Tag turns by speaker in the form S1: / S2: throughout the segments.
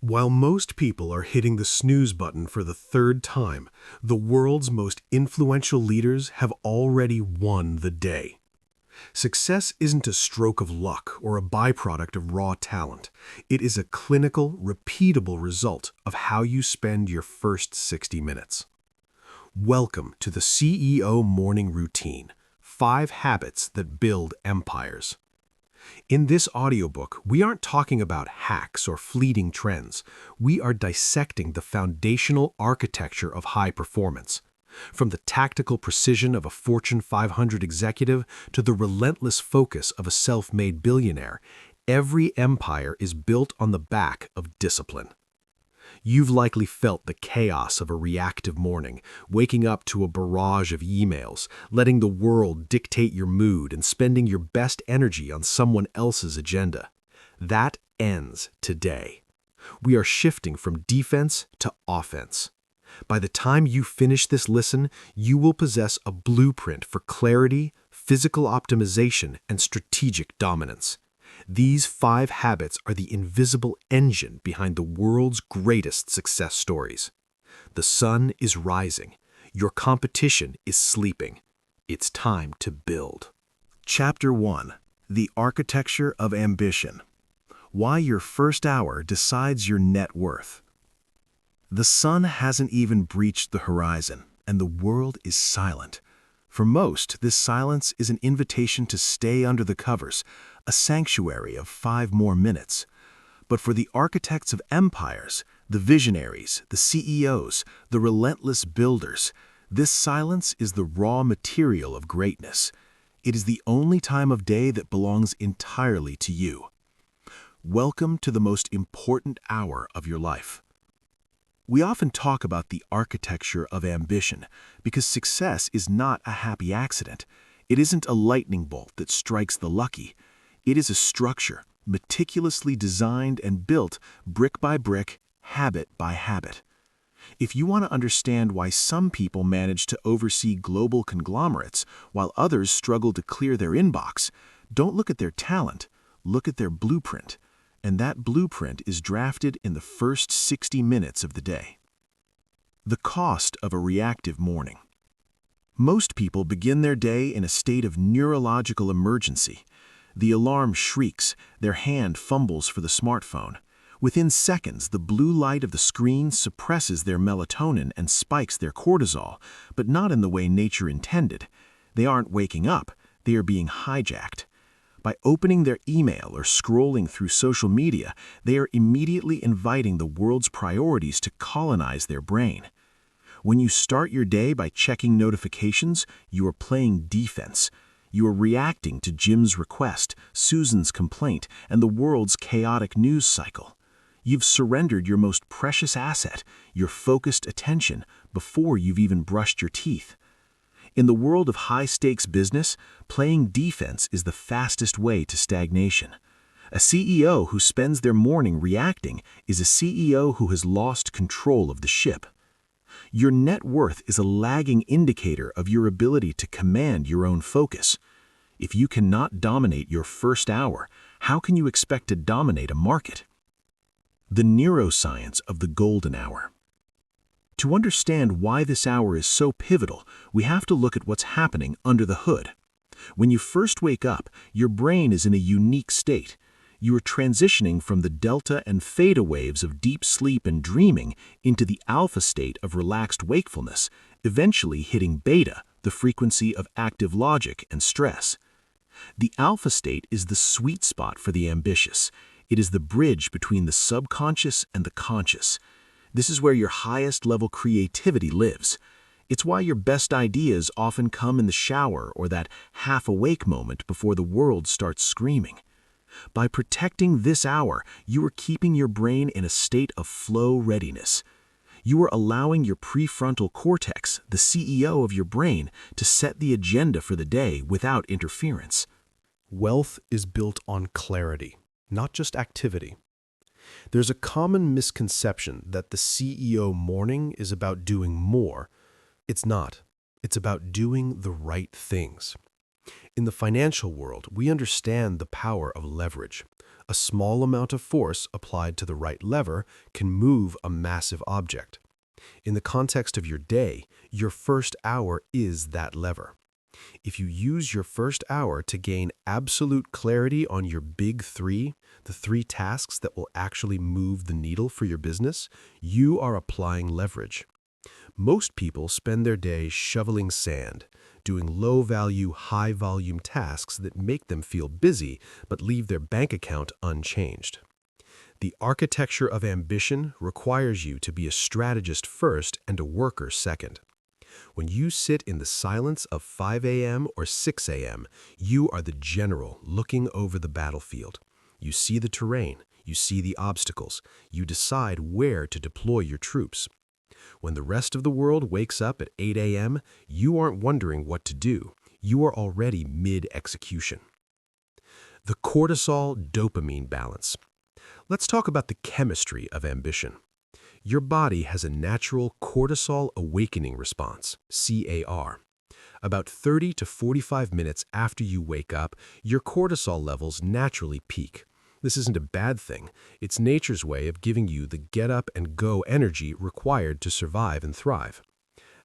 S1: While most people are hitting the snooze button for the third time, the world's most influential leaders have already won the day. Success isn't a stroke of luck or a byproduct of raw talent. It is a clinical, repeatable result of how you spend your first 60 minutes. Welcome to the CEO Morning Routine, 5 Habits That Build Empires. In this audiobook, we aren't talking about hacks or fleeting trends. We are dissecting the foundational architecture of high performance. From the tactical precision of a Fortune 500 executive to the relentless focus of a self-made billionaire, every empire is built on the back of discipline. You've likely felt the chaos of a reactive morning, waking up to a barrage of emails, letting the world dictate your mood and spending your best energy on someone else's agenda. That ends today. We are shifting from defense to offense. By the time you finish this listen, you will possess a blueprint for clarity, physical optimization, and strategic dominance. These 5 habits are the invisible engine behind the world's greatest success stories. The sun is rising. Your competition is sleeping. It's time to build. Chapter 1: The Architecture of Ambition. Why your first hour decides your net worth. The sun hasn't even breached the horizon, and the world is silent. For most, this silence is an invitation to stay under the covers, a sanctuary of 5 more minutes. But for the architects of empires, the visionaries, the CEOs, the relentless builders, this silence is the raw material of greatness. It is the only time of day that belongs entirely to you. Welcome to the most important hour of your life. We often talk about the architecture of ambition because success is not a happy accident. It isn't a lightning bolt that strikes the lucky. It is a structure, meticulously designed and built brick by brick, habit by habit. If you want to understand why some people manage to oversee global conglomerates while others struggle to clear their inbox, don't look at their talent, look at their blueprint. And that blueprint is drafted in the first 60 minutes of the day. The cost of a reactive morning. Most people begin their day in a state of neurological emergency. The alarm shrieks, their hand fumbles for the smartphone. Within seconds, the blue light of the screen suppresses their melatonin and spikes their cortisol, but not in the way nature intended. They aren't waking up, they are being hijacked. By opening their email or scrolling through social media, they are immediately inviting the world's priorities to colonize their brain. When you start your day by checking notifications, you are playing defense. You are reacting to Jim's request, Susan's complaint, and the world's chaotic news cycle. You've surrendered your most precious asset, your focused attention, before you've even brushed your teeth. In the world of high-stakes business, playing defense is the fastest way to stagnation. A CEO who spends their morning reacting is a CEO who has lost control of the ship. Your net worth is a lagging indicator of your ability to command your own focus. If you cannot dominate your first hour, how can you expect to dominate a market? The neuroscience of the golden hour. To understand why this hour is so pivotal, we have to look at what's happening under the hood. When you first wake up, your brain is in a unique state. You are transitioning from the delta and theta waves of deep sleep and dreaming into the alpha state of relaxed wakefulness, eventually hitting beta, the frequency of active logic and stress. The alpha state is the sweet spot for the ambitious. It is the bridge between the subconscious and the conscious. This is where your highest level creativity lives. It's why your best ideas often come in the shower or that half-awake moment before the world starts screaming. By protecting this hour, you are keeping your brain in a state of flow readiness. You are allowing your prefrontal cortex, the CEO of your brain, to set the agenda for the day without interference.
S2: Wealth is built on clarity, not just activity. There's a common misconception that the CEO morning is about doing more. It's not. It's about doing the right things. In the financial world, we understand the power of leverage. A A small amount of force applied to the right lever can move a massive object. In the context of your day, your first hour is that lever. If you use your first hour to gain absolute clarity on your big three, the three tasks that will actually move the needle for your business, you are applying leverage. Most people spend their day shoveling sand, doing low-value, high-volume tasks that make them feel busy but leave their bank account unchanged. The architecture of ambition requires you to be a strategist first and a worker second. When you sit in the silence of 5 a.m. or 6 a.m., you are the general looking over the battlefield. You see the terrain, you see the obstacles, you decide where to deploy your troops. When the rest of the world wakes up at 8 a.m., you aren't wondering what to do. You are already mid-execution. The cortisol-dopamine balance. Let's talk about the chemistry of ambition. Your body has a natural cortisol awakening response, CAR. About 30 to 45 minutes after you wake up, your cortisol levels naturally peak. This isn't a bad thing. It's nature's way of giving you the get-up-and-go energy required to survive and thrive.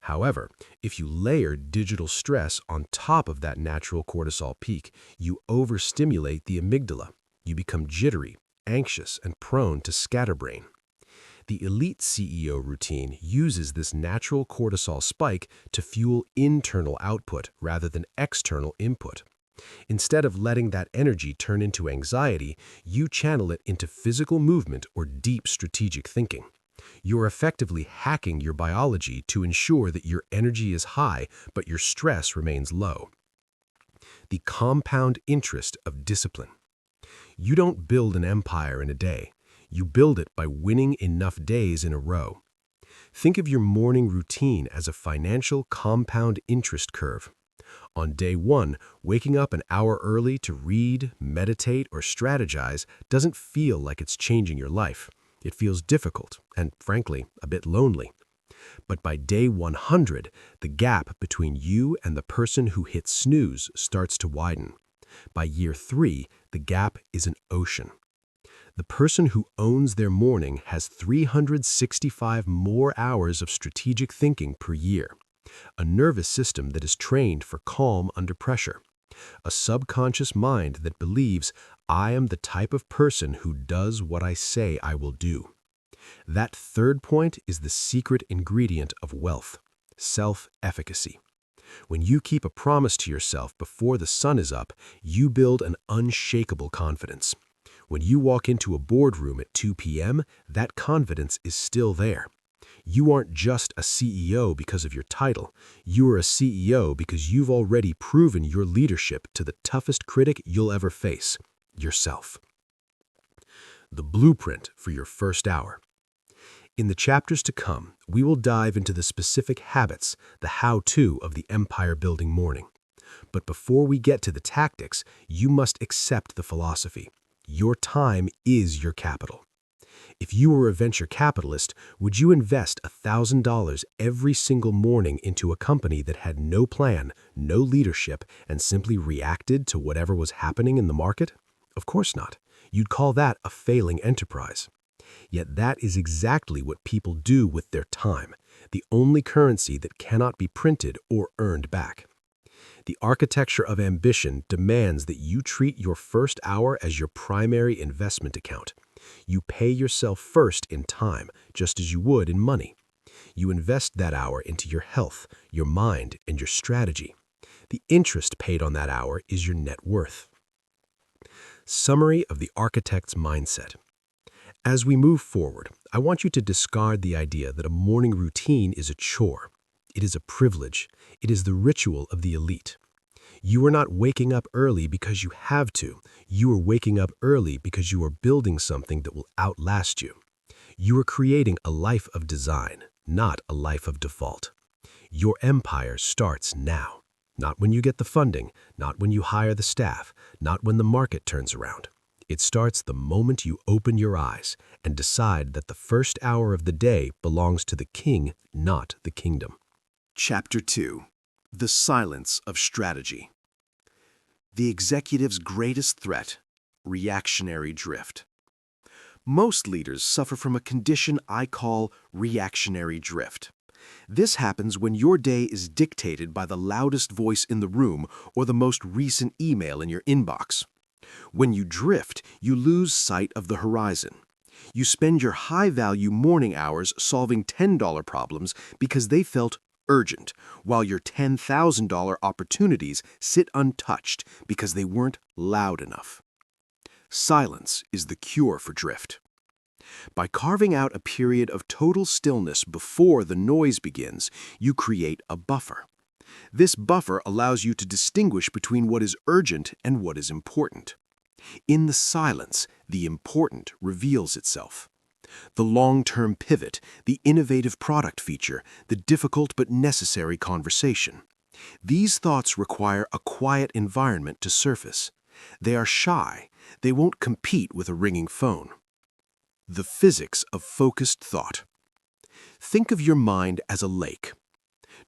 S2: However, if you layer digital stress on top of that natural cortisol peak, you overstimulate the amygdala. You become jittery, anxious, and prone to scatterbrain. The elite CEO routine uses this natural cortisol spike to fuel internal output rather than external input. Instead of letting that energy turn into anxiety, you channel it into physical movement or deep strategic thinking. You're effectively hacking your biology to ensure that your energy is high but your stress remains low. The compound interest of discipline. You don't build an empire in a day. You build it by winning enough days in a row. Think of your morning routine as a financial compound interest curve. On day 1, waking up an hour early to read, meditate, or strategize doesn't feel like it's changing your life. It feels difficult and, frankly, a bit lonely. But by day 100, the gap between you and the person who hit snooze starts to widen. By year 3, the gap is an ocean. The person who owns their morning has 365 more hours of strategic thinking per year, a nervous system that is trained for calm under pressure, a subconscious mind that believes, I am the type of person who does what I say I will do. That third point is the secret ingredient of wealth, self-efficacy. When you keep a promise to yourself before the sun is up, you build an unshakable confidence. When you walk into a boardroom at 2 p.m., that confidence is still there. You aren't just a CEO because of your title. You are a CEO because you've already proven your leadership to the toughest critic you'll ever face, yourself. The blueprint for your first hour. In the chapters to come, we will dive into the specific habits, the how-to of the empire-building morning. But before we get to the tactics, you must accept the philosophy. Your time is your capital. If you were a venture capitalist, would you invest $1,000 every single morning into a company that had no plan, no leadership, and simply reacted to whatever was happening in the market? Of course not. You'd call that a failing enterprise. Yet that is exactly what people do with their time, the only currency that cannot be printed or earned back. The architecture of ambition demands that you treat your first hour as your primary investment account. You pay yourself first in time, just as you would in money. You invest that hour into your health, your mind, and your strategy. The interest paid on that hour is your net worth. Summary of the architect's mindset. As we move forward, I want you to discard the idea that a morning routine is a chore. It is a privilege. It is the ritual of the elite. You are not waking up early because you have to. You are waking up early because you are building something that will outlast you. You are creating a life of design, not a life of default. Your empire starts now. Not when you get the funding, not when you hire the staff, not when the market turns around. It starts the moment you open your eyes and decide that the first hour of the day belongs to the king, not the kingdom. Chapter 2. The Silence of Strategy. The executive's greatest threat, reactionary drift. Most leaders suffer from a condition I call reactionary drift. This happens when your day is dictated by the loudest voice in the room or the most recent email in your inbox. When you drift, you lose sight of the horizon. You spend your high-value morning hours solving $10 problems because they felt urgent, while your $10,000 opportunities sit untouched because they weren't loud enough. Silence is the cure for drift. By carving out a period of total stillness before the noise begins, you create a buffer. This buffer allows you to distinguish between what is urgent and what is important. In the silence, the important reveals itself. The long-term pivot, the innovative product feature, the difficult but necessary conversation. These thoughts require a quiet environment to surface. They are shy. They won't compete with a ringing phone. The physics of focused thought. Think of your mind as a lake.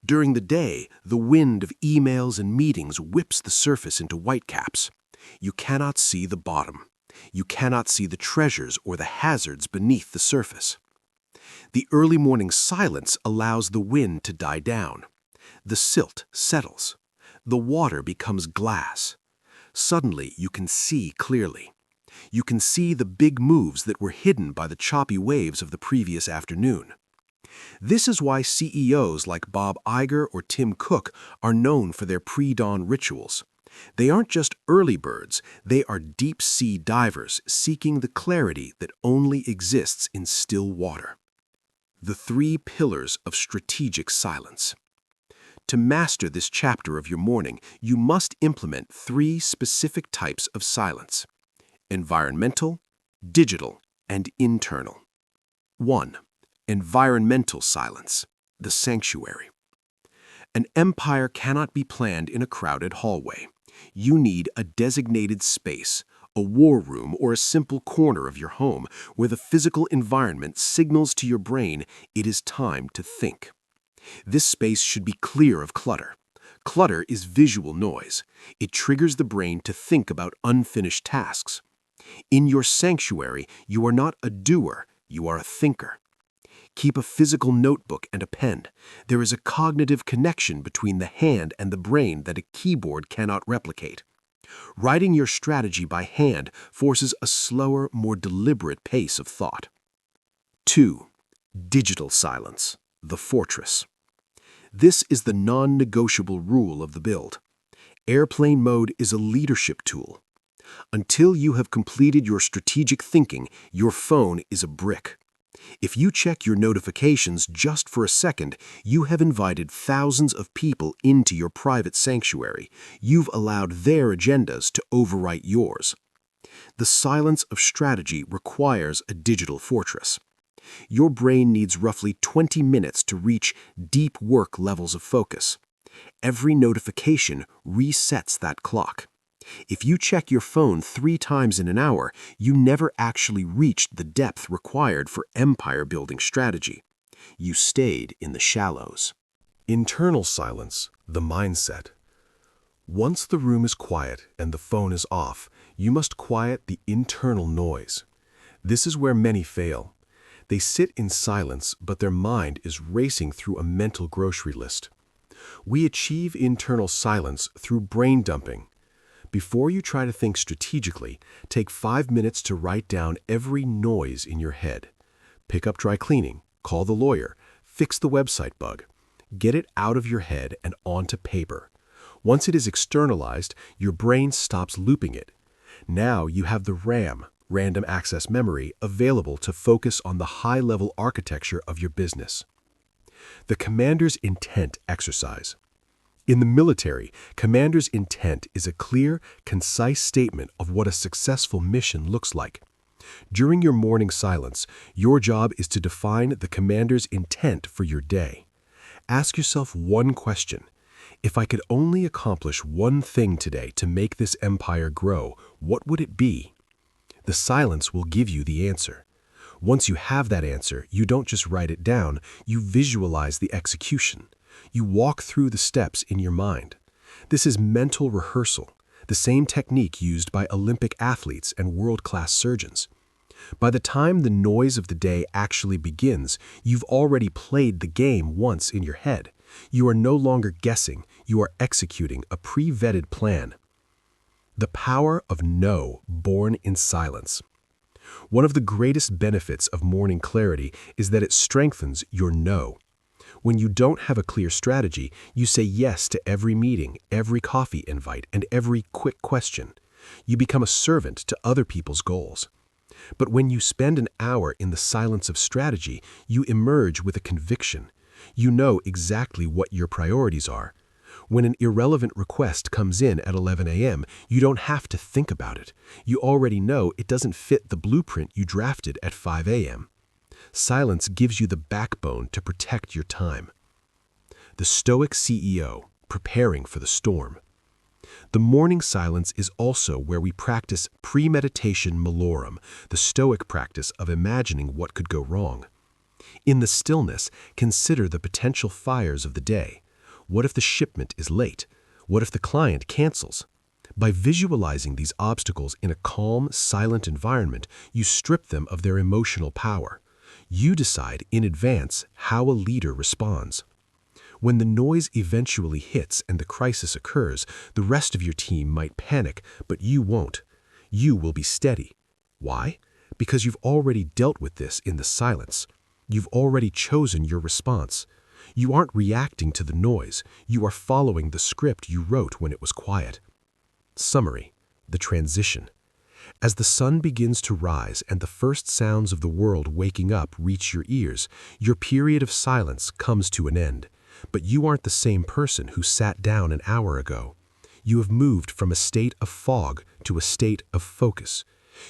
S2: During the day, the wind of emails and meetings whips the surface into whitecaps. You cannot see the bottom. You cannot see the treasures or the hazards beneath the surface. The early morning silence allows the wind to die down. The silt settles. The water becomes glass. Suddenly, you can see clearly. You can see the big moves that were hidden by the choppy waves of the previous afternoon. This is why CEOs like Bob Iger or Tim Cook are known for their pre-dawn rituals. They aren't just early birds, they are deep-sea divers seeking the clarity that only exists in still water. The 3 pillars of strategic silence. To master this chapter of your morning, you must implement 3 specific types of silence: environmental, digital, and internal. 1. Environmental silence, the sanctuary. An empire cannot be planned in a crowded hallway. You need a designated space, a war room, or a simple corner of your home where the physical environment signals to your brain it is time to think. This space should be clear of clutter. Clutter is visual noise. It triggers the brain to think about unfinished tasks. In your sanctuary, you are not a doer, you are a thinker. Keep a physical notebook and a pen. There is a cognitive connection between the hand and the brain that a keyboard cannot replicate. Writing your strategy by hand forces a slower, more deliberate pace of thought. 2. Digital silence, the fortress. This is the non-negotiable rule of the build. Airplane mode is a leadership tool. Until you have completed your strategic thinking, your phone is a brick. If you check your notifications just for a second, you have invited thousands of people into your private sanctuary. You've allowed their agendas to overwrite yours. The silence of strategy requires a digital fortress. Your brain needs roughly 20 minutes to reach deep work levels of focus. Every notification resets that clock. If you check your phone 3 times in an hour, you never actually reached the depth required for empire-building strategy. You stayed in the shallows.
S1: Internal silence, the mindset. Once the room is quiet and the phone is off, you must quiet the internal noise. This is where many fail. They sit in silence, but their mind is racing through a mental grocery list. We achieve internal silence through brain dumping. Before you try to think strategically, take 5 minutes to write down every noise in your head. Pick up dry cleaning, call the lawyer, fix the website bug. Get it out of your head and onto paper. Once it is externalized, your brain stops looping it. Now you have the RAM, random access memory, available to focus on the high-level architecture of your business. The commander's intent exercise. In the military, commander's intent is a clear, concise statement of what a successful mission looks like. During your morning silence, your job is to define the commander's intent for your day. Ask yourself one question. If I could only accomplish one thing today to make this empire grow, what would it be? The silence will give you the answer. Once you have that answer, you don't just write it down, you visualize the execution. You walk through the steps in your mind. This is mental rehearsal.
S2: the same technique used by Olympic athletes and world-class surgeons. By the time the noise of the day actually begins, you've already played the game once in your head. You are no longer guessing, you are executing a pre-vetted plan. The power of no, born in silence. One of the greatest benefits of morning clarity is that it strengthens your no. When you don't have a clear strategy, you say yes to every meeting, every coffee invite, and every quick question. You become a servant to other people's goals. But when you spend an hour in the silence of strategy, you emerge with a conviction. You know exactly what your priorities are. When an irrelevant request comes in at 11 a.m., you don't have to think about it. You already know it doesn't fit the blueprint you drafted at 5 a.m. Silence gives you the backbone to protect your time. The Stoic CEO, preparing for the storm. The morning silence is also where we practice premeditation malorum, the Stoic practice of imagining what could go wrong. In the stillness, consider the potential fires of the day. What if the shipment is late? What if the client cancels? By visualizing these obstacles in a calm, silent environment, you strip them of their emotional power. You decide in advance how a leader responds. When the noise eventually hits and the crisis occurs, the rest of your team might panic, but you won't. You will be steady. Why? Because you've already dealt with this in the silence. You've already chosen your response. You aren't reacting to the noise. You are following the script you wrote when it was quiet. Summary: the transition. As the sun begins to rise and the first sounds of the world waking up reach your ears, your period of silence comes to an end. But you aren't the same person who sat down an hour ago. You have moved from a state of fog to a state of focus.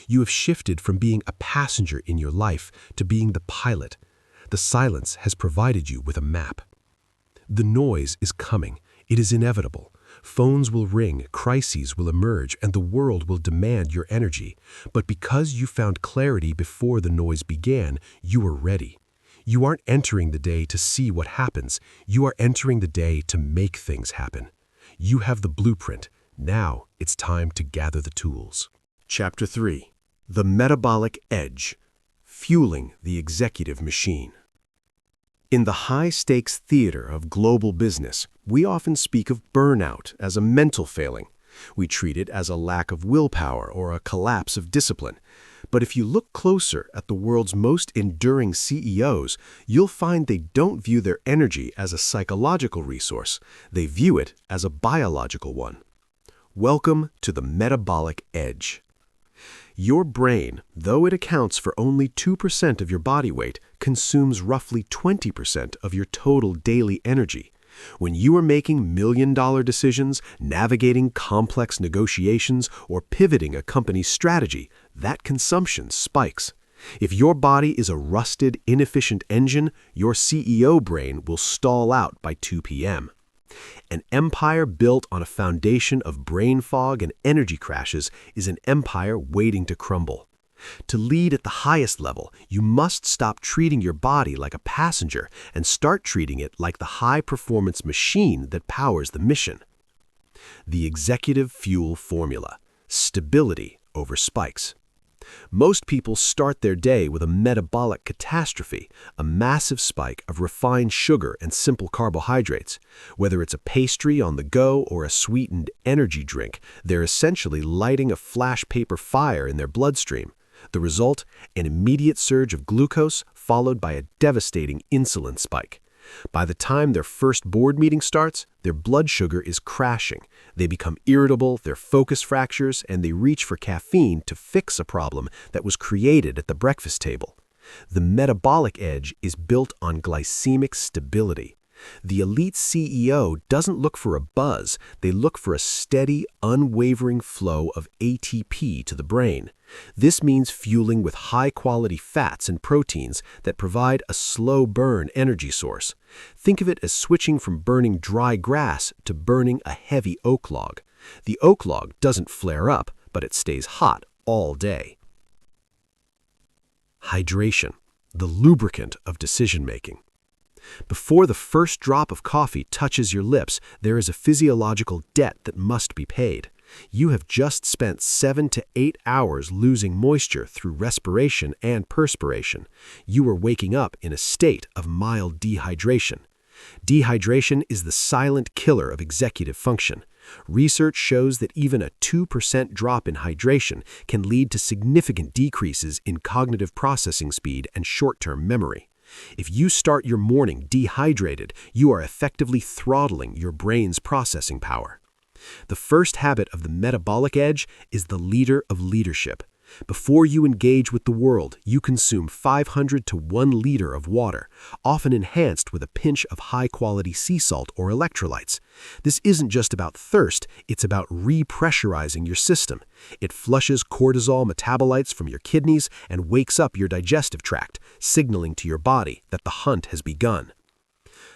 S2: You have shifted from being a passenger in your life to being the pilot. The silence has provided you with a map. The noise is coming. It is inevitable. Phones will ring, crises will emerge, and the world will demand your energy. But because you found clarity before the noise began, you are ready. You aren't entering the day to see what happens. You are entering the day to make things happen. You have the blueprint. Now it's time to gather the tools. Chapter 3. The Metabolic Edge. Fueling the executive machine. In the high-stakes theater of global business, we often speak of burnout as a mental failing. We treat it as a lack of willpower or a collapse of discipline. But if you look closer at the world's most enduring CEOs, you'll find they don't view their energy as a psychological resource. They view it as a biological one. Welcome to the Metabolic Edge. Your brain, though it accounts for only 2% of your body weight, consumes roughly 20% of your total daily energy. When you are making million-dollar decisions, navigating complex negotiations, or pivoting a company's strategy, that consumption spikes. If your body is a rusted, inefficient engine, your CEO brain will stall out by 2 p.m. An empire built on a foundation of brain fog and energy crashes is an empire waiting to crumble. To lead at the highest level, you must stop treating your body like a passenger and start treating it like the high-performance machine that powers the mission. The executive fuel formula: stability over spikes. Most people start their day with a metabolic catastrophe, a massive spike of refined sugar and simple carbohydrates. Whether it's a pastry on the go or a sweetened energy drink, they're essentially lighting a flash paper fire in their bloodstream. The result? An immediate surge of glucose followed by a devastating insulin spike. By the time their first board meeting starts, their blood sugar is crashing. They become irritable, their focus fractures, and they reach for caffeine to fix a problem that was created at the breakfast table. The metabolic edge is built on glycemic stability. The elite CEO doesn't look for a buzz, they look for a steady, unwavering flow of ATP to the brain. This means fueling with high-quality fats and proteins that provide a slow-burn energy source. Think of it as switching from burning dry grass to burning a heavy oak log. The oak log doesn't flare up, but it stays hot all day. Hydration, the lubricant of decision-making. Before the first drop of coffee touches your lips, there is a physiological debt that must be paid. You have just spent 7 to 8 hours losing moisture through respiration and perspiration. You are waking up in a state of mild dehydration. Dehydration is the silent killer of executive function. Research shows that even a 2% drop in hydration can lead to significant decreases in cognitive processing speed and short-term memory. If you start your morning dehydrated, you are effectively throttling your brain's processing power. The first habit of the metabolic edge is the leader of leadership. Before you engage with the world, you consume 500 to 1 liter of water, often enhanced with a pinch of high-quality sea salt or electrolytes. This isn't just about thirst, it's about repressurizing your system. It flushes cortisol metabolites from your kidneys and wakes up your digestive tract, signaling to your body that the hunt has begun.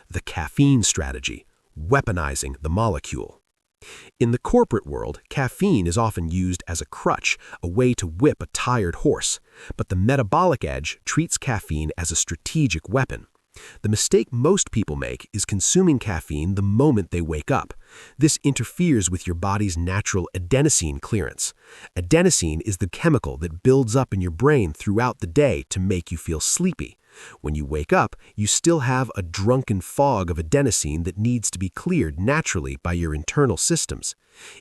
S2: The caffeine strategy, weaponizing the molecule. In the corporate world, caffeine is often used as a crutch, a way to whip a tired horse. But the metabolic edge treats caffeine as a strategic weapon. The mistake most people make is consuming caffeine the moment they wake up. This interferes with your body's natural adenosine clearance. Adenosine is the chemical that builds up in your brain throughout the day to make you feel sleepy. When you wake up, you still have a drunken fog of adenosine that needs to be cleared naturally by your internal systems.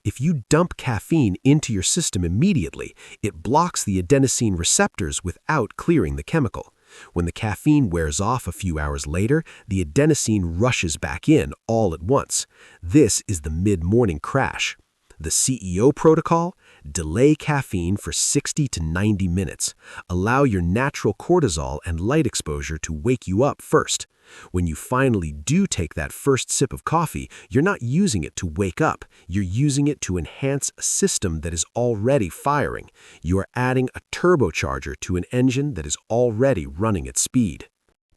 S2: If you dump caffeine into your system immediately, it blocks the adenosine receptors without clearing the chemical. When the caffeine wears off a few hours later, the adenosine rushes back in all at once. This is the mid-morning crash. The CEO protocol: delay caffeine for 60 to 90 minutes. Allow your natural cortisol and light exposure to wake you up first. When you finally do take that first sip of coffee, you're not using it to wake up. You're using it to enhance a system that is already firing. You are adding a turbocharger to an engine that is already running at speed.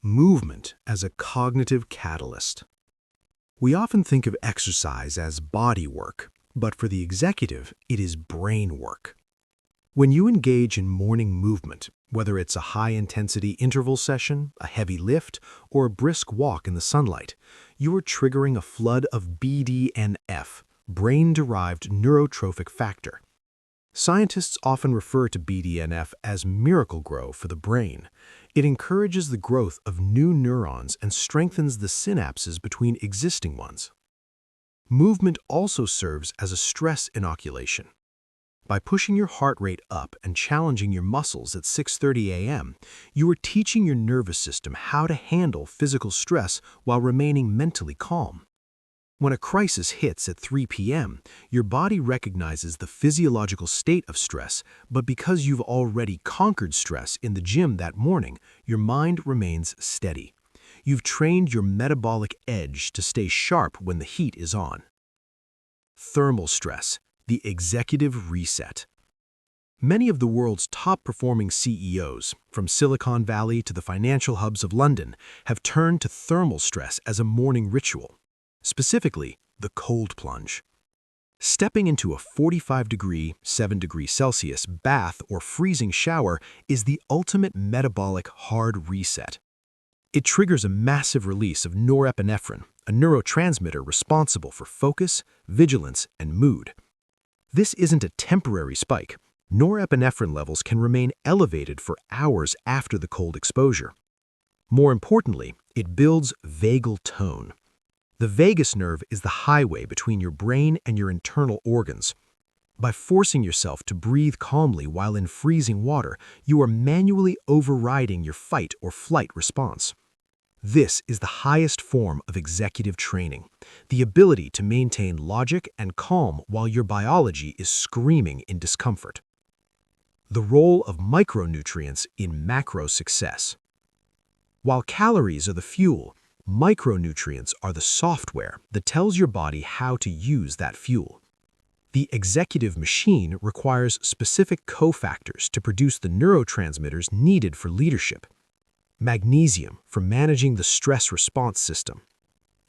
S1: Movement as a cognitive catalyst. We often think of exercise as body work, but for the executive, it is brain work. When you engage in morning movement, whether it's a high-intensity interval session, a heavy lift, or a brisk walk in the sunlight, you are triggering a flood of BDNF, brain-derived neurotrophic factor. Scientists often refer to BDNF as miracle grow for the brain. It encourages the growth of new neurons and strengthens the synapses between existing ones. Movement also serves as a stress inoculation. By pushing your heart rate up and challenging your muscles at 6:30 a.m., you are teaching your nervous system how to handle physical stress while remaining mentally calm. When a crisis hits at 3 p.m., your body recognizes the physiological state of stress, but because you've already conquered stress in the gym that morning, your mind remains steady. You've trained your metabolic edge to stay sharp when the heat is on. Thermal stress, the executive reset. Many of the world's top-performing CEOs, from Silicon Valley to the financial hubs of London, have turned to thermal stress as a morning ritual, specifically the cold plunge. Stepping into a 45-degree, 7 degrees Celsius bath or freezing shower is the ultimate metabolic hard reset. It triggers a massive release of norepinephrine, a neurotransmitter responsible for focus, vigilance, and mood. This isn't a temporary spike. Norepinephrine levels can remain elevated for hours after the cold exposure. More importantly, it builds vagal tone. The vagus nerve is the highway between your brain and your internal organs. By forcing yourself to breathe calmly while in freezing water, you are manually overriding your fight or flight response. This is the highest form of executive training, the ability to maintain logic and calm while your biology is screaming in discomfort. The role of micronutrients in macro success. While calories are the fuel, micronutrients are the software that tells your body how to use that fuel. The executive machine requires specific cofactors to produce the neurotransmitters needed for leadership. Magnesium for managing the stress response system.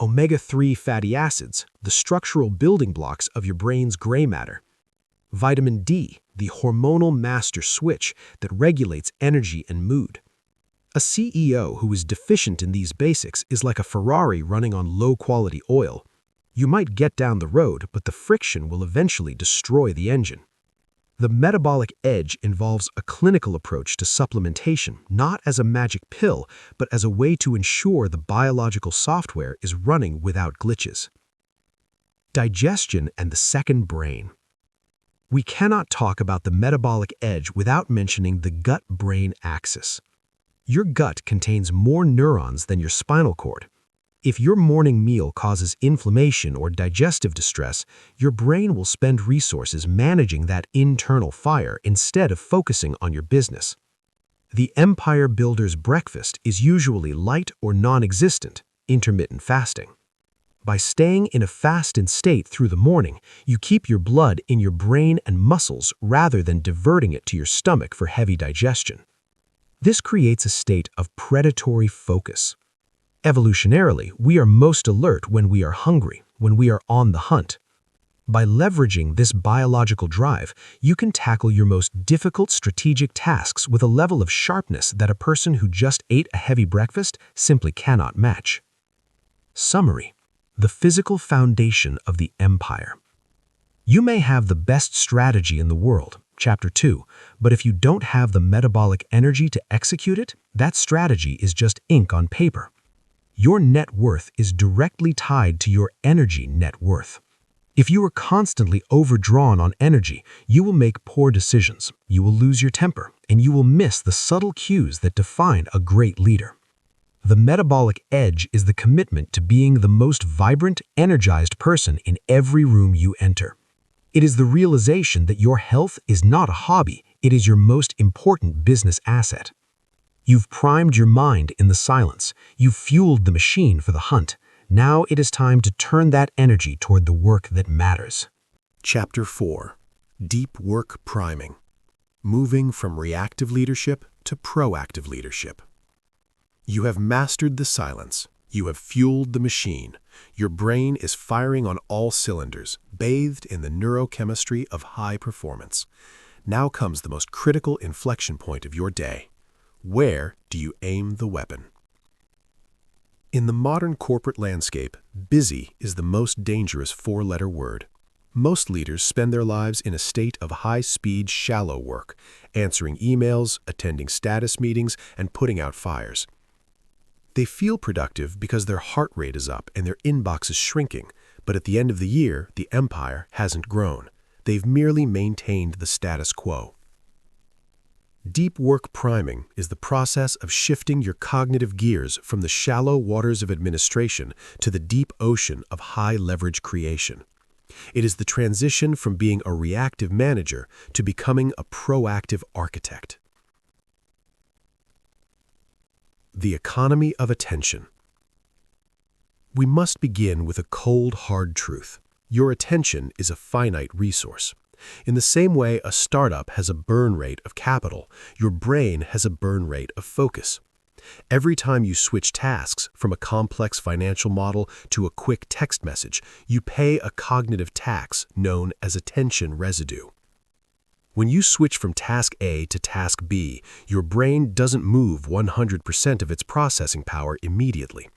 S1: Omega-3 fatty acids, the structural building blocks of your brain's gray matter. Vitamin D, the hormonal master switch that regulates energy and mood. A CEO who is deficient in these basics is like a Ferrari running on low-quality oil.
S2: You might get down the road, but the friction will eventually destroy the engine. The metabolic edge involves a clinical approach to supplementation, not as a magic pill, but as a way to ensure the biological software is running without glitches. Digestion and the second brain. We cannot talk about the metabolic edge without mentioning the gut-brain axis. Your gut contains more neurons than your spinal cord. If your morning meal causes inflammation or digestive distress, your brain will spend resources managing that internal fire instead of focusing on your business. The empire builder's breakfast is usually light or non-existent, intermittent fasting. By staying in a fasted state through the morning, you keep your blood in your brain and muscles rather than diverting it to your stomach for heavy digestion. This creates a state of predatory focus. Evolutionarily, we are most alert when we are hungry, when we are on the hunt. By leveraging this biological drive, you can tackle your most difficult strategic tasks with a level of sharpness that a person who just ate a heavy breakfast simply cannot match. Summary: the physical foundation of the empire. You may have the best strategy in the world, Chapter 2, but if you don't have the metabolic energy to execute it, that strategy is just ink on paper. Your net worth is directly tied to your energy net worth. If you are constantly overdrawn on energy, you will make poor decisions, you will lose your temper, and you will miss the subtle cues that define a great leader. The metabolic edge is the commitment to being the most vibrant, energized person in every room you enter. It is the realization that your health is not a hobby, it is your most important business asset. You've primed your mind in the silence. You've fueled the machine for the hunt. Now it is time to turn that energy toward the work that matters.
S1: Chapter 4. Deep Work Priming. Moving from reactive leadership to proactive leadership. You have mastered the silence. You have fueled the machine. Your brain is firing on all cylinders, bathed in the neurochemistry of high performance. Now comes the most critical inflection point of your day. Where do you aim the weapon? In the modern corporate landscape, busy is the most dangerous four-letter word. Most leaders spend their lives in a state of high-speed, shallow work, answering emails, attending status meetings, and putting out fires. They feel productive because their heart rate is up and their inbox is shrinking, but at the end of the year, the empire hasn't grown. They've merely maintained the status quo. Deep work priming is the process of shifting your cognitive gears from the shallow waters of administration to the deep ocean of high-leverage creation. It is the transition from being a reactive manager to becoming a proactive architect. The economy of attention. We must begin with a cold, hard truth. Your attention is a finite resource. In the same way a startup has a burn rate of capital, your brain has a burn rate of focus. Every time you switch tasks from a complex financial model to a quick text message, you pay a cognitive tax known as attention residue. When you switch from task A to task B, your brain doesn't move 100% of its processing power immediately.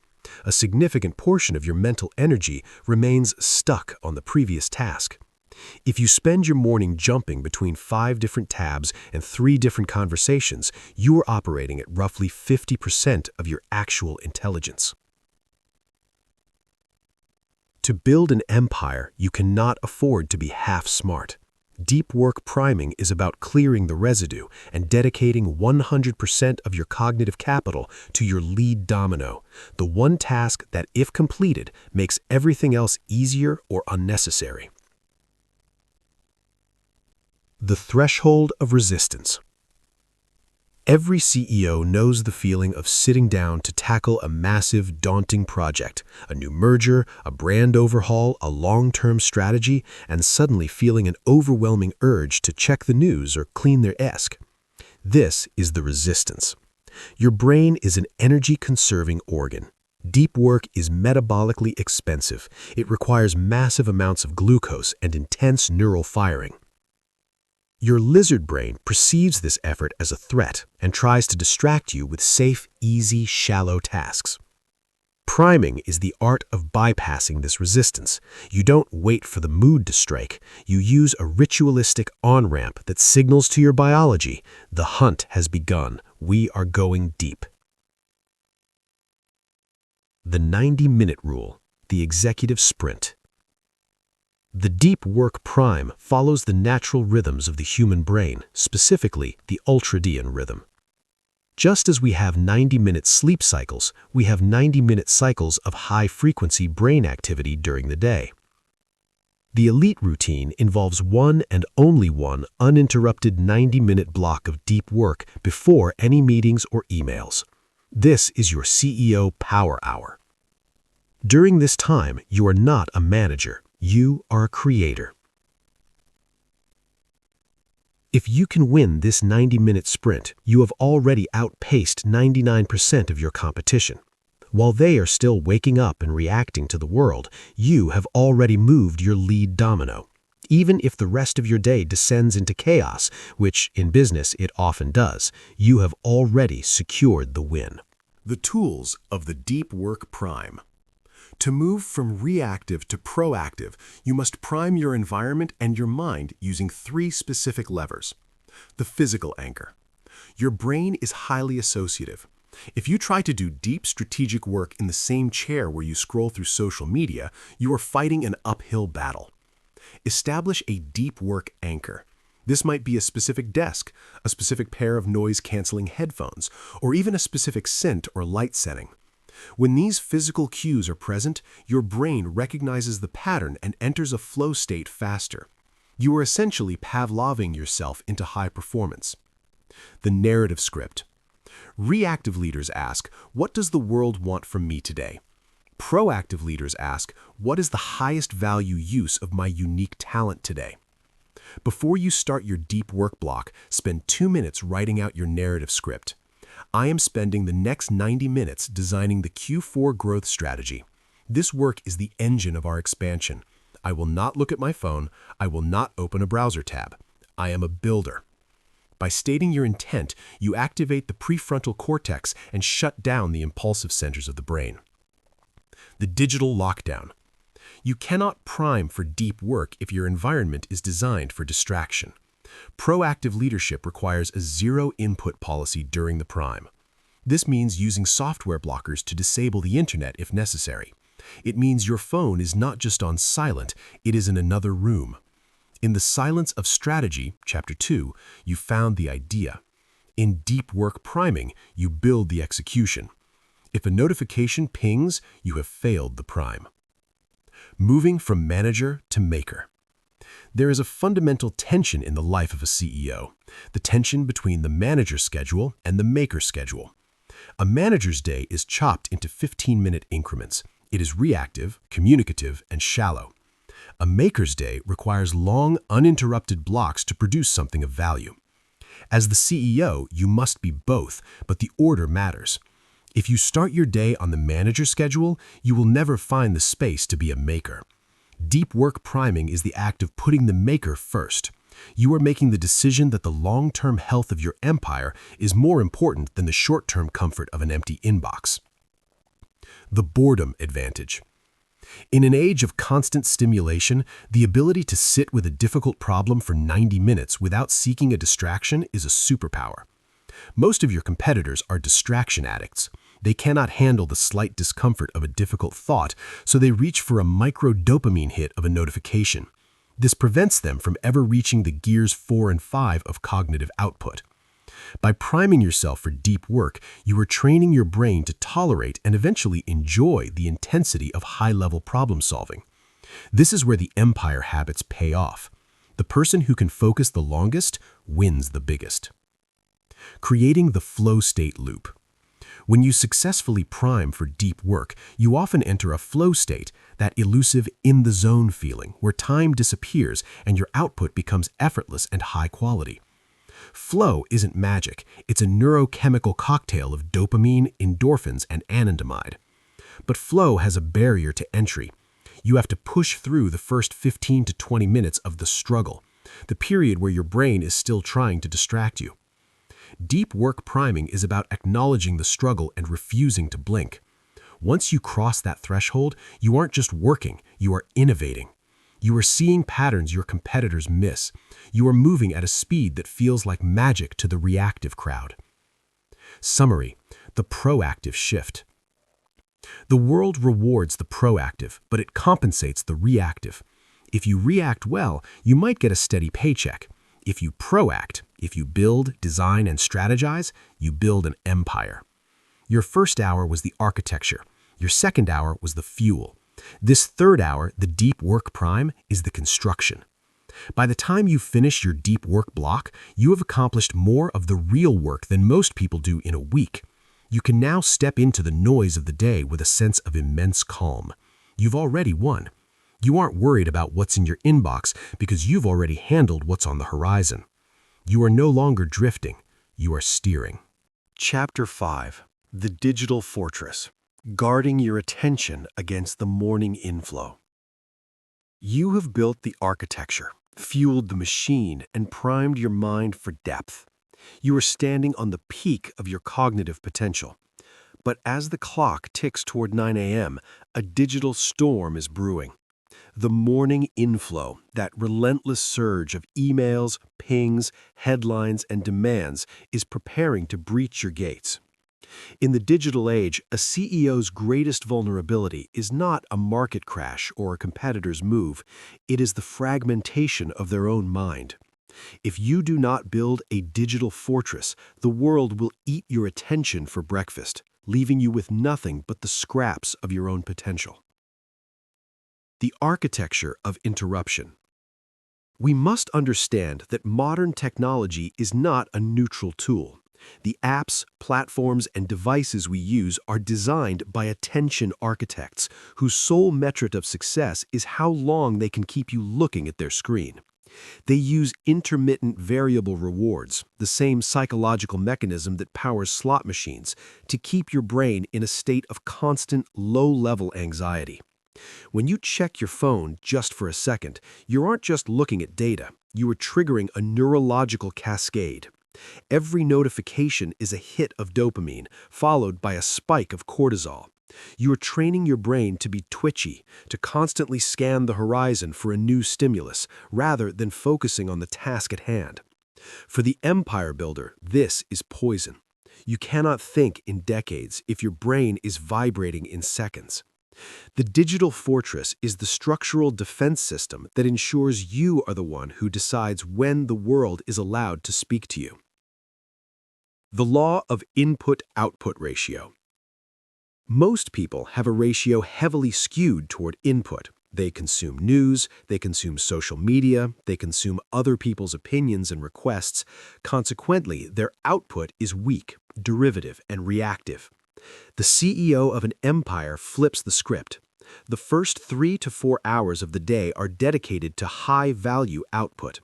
S1: A significant portion of your mental energy remains stuck on the previous task. If you spend your morning jumping between 5 different tabs and 3 different conversations, you are operating at roughly 50% of your actual intelligence. To build an empire, you cannot afford to be half smart. Deep work priming is about clearing the residue and dedicating 100% of your cognitive capital to your lead domino, the one task that, if completed, makes everything else easier or unnecessary. The threshold of resistance. Every CEO knows the feeling of sitting down to tackle a massive, daunting project, a new merger, a brand overhaul, a long-term strategy, and suddenly feeling an overwhelming urge to check the news or clean their desk. This is the resistance. Your brain is an energy-conserving organ. Deep work is metabolically expensive. It requires massive amounts of glucose and intense neural firing. Your lizard brain perceives this effort as a threat and tries to distract you with safe, easy, shallow tasks. Priming is the art of bypassing this resistance. You don't wait for the mood to strike. You use a ritualistic on-ramp that signals to your biology, the hunt has begun. We are going deep. The 90-minute rule, the executive sprint. The deep work prime follows the natural rhythms of the human brain, specifically the ultradian rhythm. Just as we have 90-minute sleep cycles, we have 90-minute cycles of high-frequency brain activity during the day. The elite routine involves one and only one uninterrupted 90-minute block of deep work before any meetings or emails. This is your CEO Power Hour. During this time, you are not a manager, you are a creator. If you can win this 90-minute sprint, you have already outpaced 99% of your competition. While they are still waking up and reacting to the world, you have already moved your lead domino. Even if the rest of your day descends into chaos, which in business it often does, you have already secured the win.
S2: The tools of the deep work prime. To move from reactive to proactive, you must prime your environment and your mind using 3 specific levers. The physical anchor. Your brain is highly associative. If you try to do deep strategic work in the same chair where you scroll through social media, you are fighting an uphill battle. Establish a deep work anchor. This might be a specific desk, a specific pair of noise-canceling headphones, or even a specific scent or light setting. When these physical cues are present, your brain recognizes the pattern and enters a flow state faster. You are essentially Pavloving yourself into high performance. The narrative script. Reactive leaders ask, what does the world want from me today? Proactive leaders ask, what is the highest value use of my unique talent today? Before you start your deep work block, spend 2 minutes writing out your narrative script. I am spending the next 90 minutes designing the Q4 growth strategy. This work is the engine of our expansion. I will not look at my phone. I will not open a browser tab. I am a builder. By stating your intent, you activate the prefrontal cortex and shut down the impulsive centers of the brain. The digital lockdown. You cannot prime for deep work if your environment is designed for distraction. Proactive leadership requires a zero-input policy during the prime. This means using software blockers to disable the internet if necessary. It means your phone is not just on silent, it is in another room. In the silence of strategy, Chapter 2, you found the idea. In deep work priming, you build the execution. If a notification pings, you have failed the prime. Moving from manager to maker. There is a fundamental tension in the life of a CEO, the tension between the manager's schedule and the maker's schedule. A manager's day is chopped into 15-minute increments. It is reactive, communicative, and shallow. A maker's day requires long, uninterrupted blocks to produce something of value. As the CEO, you must be both, but the order matters. If you start your day on the manager's schedule, you will never find the space to be a maker. Deep work priming is the act of putting the maker first. You are making the decision that the long-term health of your empire is more important than the short-term comfort of an empty inbox. The boredom advantage. In an age of constant stimulation, the ability to sit with a difficult problem for 90 minutes without seeking a distraction is a superpower. Most of your competitors are distraction addicts. They cannot handle the slight discomfort of a difficult thought, so they reach for a micro-dopamine hit of a notification. This prevents them from ever reaching the gears 4 and 5 of cognitive output. By priming yourself for deep work, you are training your brain to tolerate and eventually enjoy the intensity of high-level problem solving. This is where the empire habits pay off. The person who can focus the longest wins the biggest. Creating the flow state loop. When you successfully prime for deep work, you often enter a flow state, that elusive in-the-zone feeling where time disappears and your output becomes effortless and high quality. Flow isn't magic, it's a neurochemical cocktail of dopamine, endorphins, and anandamide. But flow has a barrier to entry. You have to push through the first 15 to 20 minutes of the struggle, the period where your brain is still trying to distract you. Deep work priming is about acknowledging the struggle and refusing to blink.
S1: Once you cross that threshold, you aren't just working, you are innovating. You are seeing patterns your competitors miss. You are moving at a speed that feels like magic to the reactive crowd. Summary: the proactive shift. The world rewards the proactive, but it compensates the reactive. If you react well, you might get a steady paycheck. If you proact, if you build, design, and strategize, you build an empire. Your first hour was the architecture. Your second hour was the fuel. This third hour, the deep work prime, is the construction. By the time you finish your deep work block, you have accomplished more of the real work than most people do in a week. You can now step into the noise of the day with a sense of immense calm. You've already won. You aren't worried about what's in your inbox because you've already handled what's on the horizon. You are no longer drifting. You are steering.
S2: Chapter 5. The Digital Fortress. Guarding your attention against the morning inflow. You have built the architecture, fueled the machine, and primed your mind for depth. You are standing on the peak of your cognitive potential. But as the clock ticks toward 9 a.m., a digital storm is brewing. The morning inflow, that relentless surge of emails, pings, headlines, and demands, is preparing to breach your gates. In the digital age, a CEO's greatest vulnerability is not a market crash or a competitor's move. It is the fragmentation of their own mind. If you do not build a digital fortress, the world will eat your attention for breakfast, leaving you with nothing but the scraps of your own potential. The architecture of interruption. We must understand that modern technology is not a neutral tool. The apps, platforms, and devices we use are designed by attention architects whose sole metric of success is how long they can keep you looking at their screen. They use intermittent variable rewards, the same psychological mechanism that powers slot machines, to keep your brain in a state of constant, low-level anxiety. When you check your phone just for a second, you aren't just looking at data, you are triggering a neurological cascade. Every notification is a hit of dopamine, followed by a spike of cortisol. You are training your brain to be twitchy, to constantly scan the horizon for a new stimulus, rather than focusing on the task at hand. For the empire builder, this is poison. You cannot think in decades if your brain is vibrating in seconds. The digital fortress is the structural defense system that ensures you are the one who decides when the world is allowed to speak to you. The law of input-output ratio. Most people have a ratio heavily skewed toward input. They consume news, they consume social media, they consume other people's opinions and requests. Consequently, their output is weak, derivative, and reactive. The CEO of an empire flips the script. The first 3 to 4 hours of the day are dedicated to high-value output.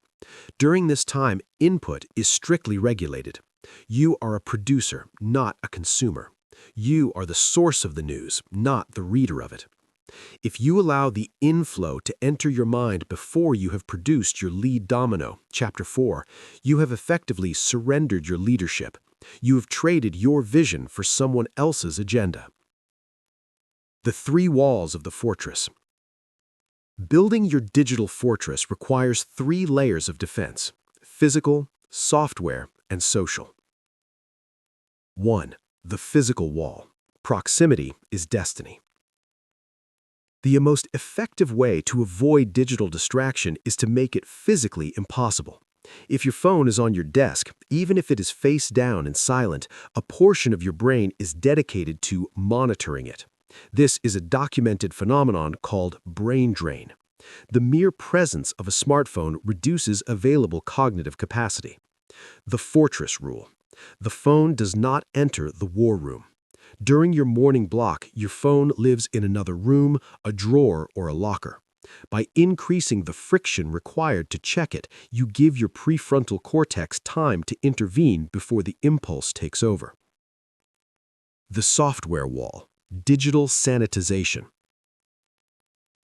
S2: During this time, input is strictly regulated. You are a producer, not a consumer. You are the source of the news, not the reader of it. If you allow the inflow to enter your mind before you have produced your lead domino, Chapter 4, you have effectively surrendered your leadership. You have traded your vision for someone else's agenda. The 3 walls of the fortress. Building your digital fortress requires 3 layers of defense: physical, software, and social. 1. The physical wall. Proximity is destiny. The most effective way to avoid digital distraction is to make it physically impossible. If your phone is on your desk, even if it is face down and silent, a portion of your brain is dedicated to monitoring it. This is a documented phenomenon called brain drain. The mere presence of a smartphone reduces available cognitive capacity. The fortress rule. The phone does not enter the war room. During your morning block, your phone lives in another room, a drawer, or a locker. By increasing the friction required to check it, you give your prefrontal cortex time to intervene before the impulse takes over. The software wall. Digital sanitization.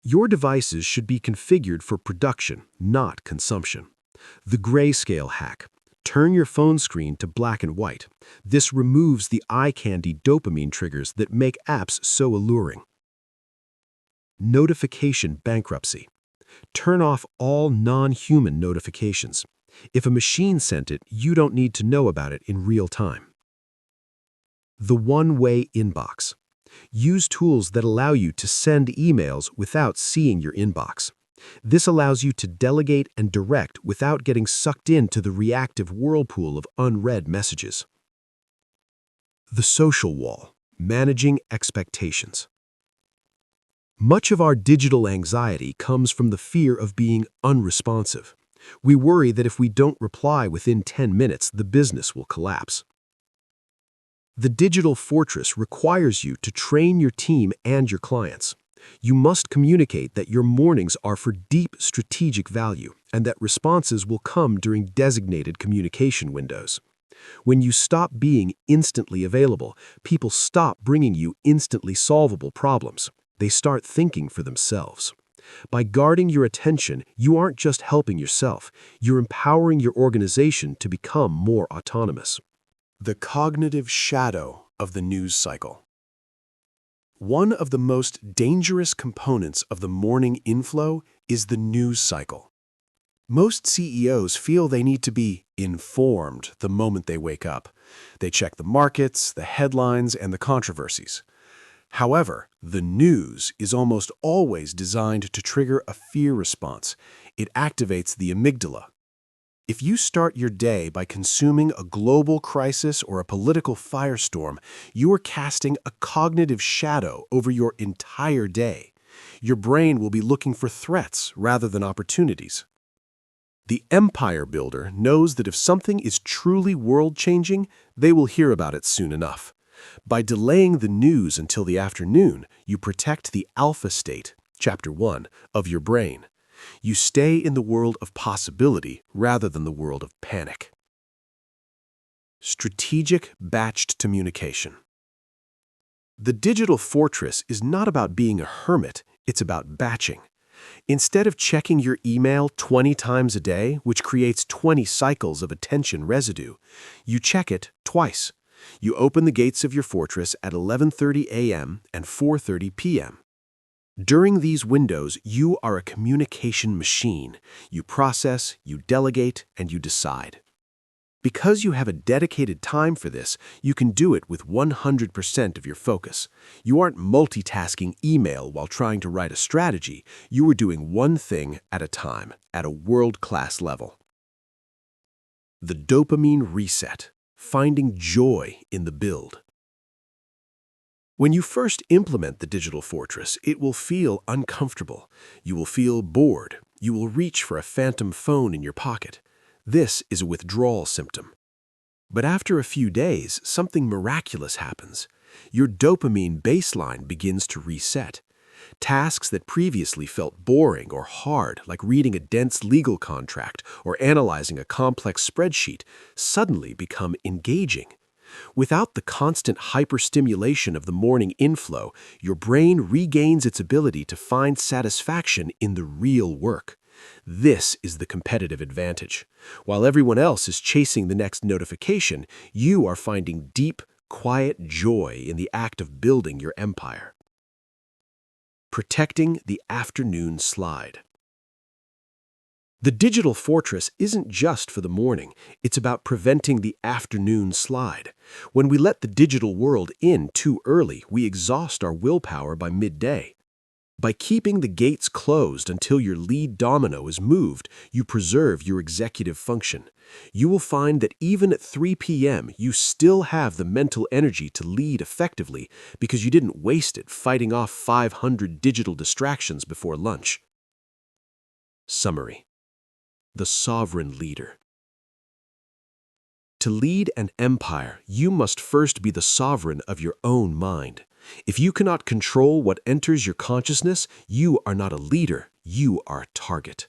S2: Your devices should be configured for production, not consumption. The grayscale hack.
S1: Turn your phone screen to black and white. This removes the eye candy dopamine triggers that make apps so alluring. Notification bankruptcy. Turn off all non-human notifications. If a machine sent it, you don't need to know about it in real time. The one-way inbox. Use tools that allow you to send emails without seeing your inbox. This allows you to delegate and direct without getting sucked into the reactive whirlpool of unread messages. The social wall. Managing expectations. Much of our digital anxiety comes from the fear of being unresponsive. We worry that if we don't reply within 10 minutes, the business will collapse. The digital fortress requires you to train your team and your clients. You must communicate that your mornings are for deep strategic value and that responses will come during designated communication windows. When you stop being instantly available, people stop bringing you instantly solvable problems. They start thinking for themselves. By guarding your attention, you aren't just helping yourself, you're empowering your organization to become more autonomous. The cognitive shadow of the news cycle. One of the most dangerous components of the morning inflow is the news cycle. Most CEOs feel they need to be informed the moment they wake up. They check the markets, the headlines, and the controversies. However, the news is almost always designed to trigger a fear response. It activates the amygdala. If you start your day by consuming a global crisis or a political firestorm, you are casting a cognitive shadow over your entire day. Your brain will be looking for threats rather than opportunities. The empire builder knows that if something is truly world-changing, they will hear about it soon enough. By delaying the news until the afternoon, you protect the alpha state, Chapter 1, of your brain. You stay in the world of possibility rather than the world of panic. Strategic batched communication. The digital fortress is not about being a hermit, it's about batching. Instead of checking your email 20 times a day, which creates 20 cycles of attention residue, you check it twice. You open the gates of your fortress at 11:30 a.m. and 4:30 p.m. During these windows, you are a communication machine. You process, you delegate, and you decide. Because you have a dedicated time for this, you can do it with 100% of your focus. You aren't multitasking email while trying to write a strategy. You are doing one thing at a time, at a world-class level. The dopamine reset. Finding joy in the build. When you first implement the digital fortress, it will feel uncomfortable. You will feel bored. You will reach for a phantom phone in your pocket. This is a withdrawal symptom. But after a few days, something miraculous happens. Your dopamine baseline begins to reset. Tasks that previously felt boring or hard, like reading a dense legal contract or analyzing a complex spreadsheet, suddenly become engaging. Without the constant hyperstimulation of the morning inflow, your brain regains its ability to find satisfaction in the real work. This is the competitive advantage. While everyone else is chasing the next notification, you are finding deep, quiet joy in the act of building your empire. Protecting the afternoon slide. The digital fortress isn't just for the morning, it's about preventing the afternoon slide. When we let the digital world in too early, we exhaust our willpower by midday. By keeping the gates closed until your lead domino is moved, you preserve your executive function. You will find that even at 3 p.m., you still have the mental energy to lead effectively because you didn't waste it fighting off 500 digital distractions before lunch. Summary. The sovereign leader. To lead an empire, you must first be the sovereign of your own mind. If you cannot control what enters your consciousness, you are not a leader, you are a target.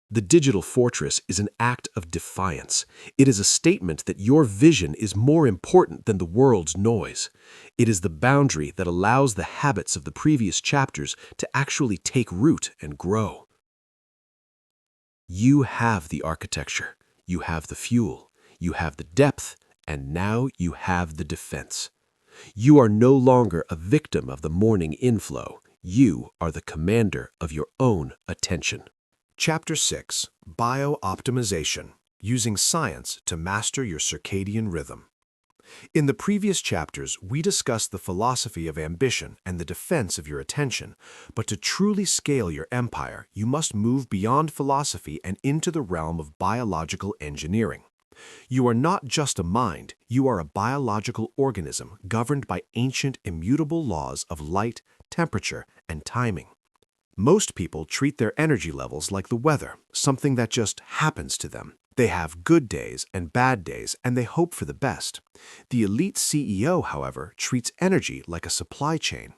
S1: The digital fortress is an act of defiance. It is a statement that your vision is more important than the world's noise. It is the boundary that allows the habits of the previous chapters to actually take root and grow. You have the architecture, you have the fuel,
S2: you have the depth, and now you have the defense. You are no longer a victim of the morning inflow. You are the commander of your own attention. Chapter 6: Bio-Optimization: Using Science to Master Your Circadian Rhythm. In the previous chapters, we discussed the philosophy of ambition and the defense of your attention, but to truly scale your empire, you must move beyond philosophy and into the realm of biological engineering. You are not just a mind, you are a biological organism governed by ancient immutable laws of light, temperature, and timing. Most people treat their energy levels like the weather, something that just happens to them. They have good days and bad days, and they hope for the best. The elite CEO, however, treats energy like a supply chain.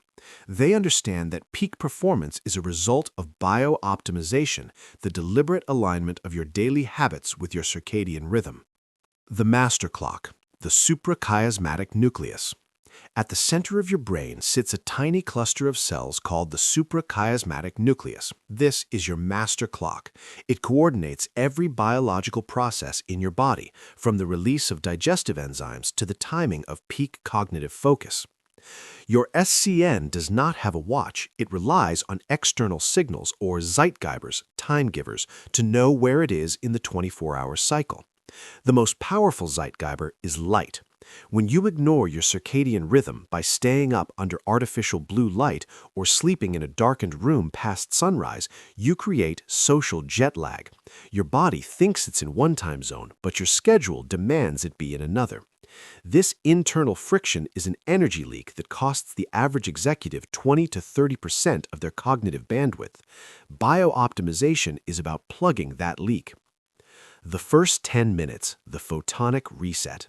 S2: They understand that peak performance is a result of bio-optimization, the deliberate alignment of your daily habits with your circadian rhythm. The master clock, the suprachiasmatic nucleus. At the center of your brain sits a tiny cluster of cells called the suprachiasmatic nucleus. This is your master clock. It coordinates every biological process in your body, from the release of digestive enzymes to the timing of peak cognitive focus. Your SCN does not have a watch. It relies on external signals, or Zeitgebers, time givers, to know where it is in the 24-hour cycle. The most powerful Zeitgeber is light. When you ignore your circadian rhythm by staying up under artificial blue light or sleeping in a darkened room past sunrise, you create social jet lag. Your body thinks it's in one time zone, but your schedule demands it be in another. This internal friction is an energy leak that costs the average executive 20 to 30% of their cognitive bandwidth. Bio-optimization is about plugging that leak. The first 10 minutes, the photonic reset.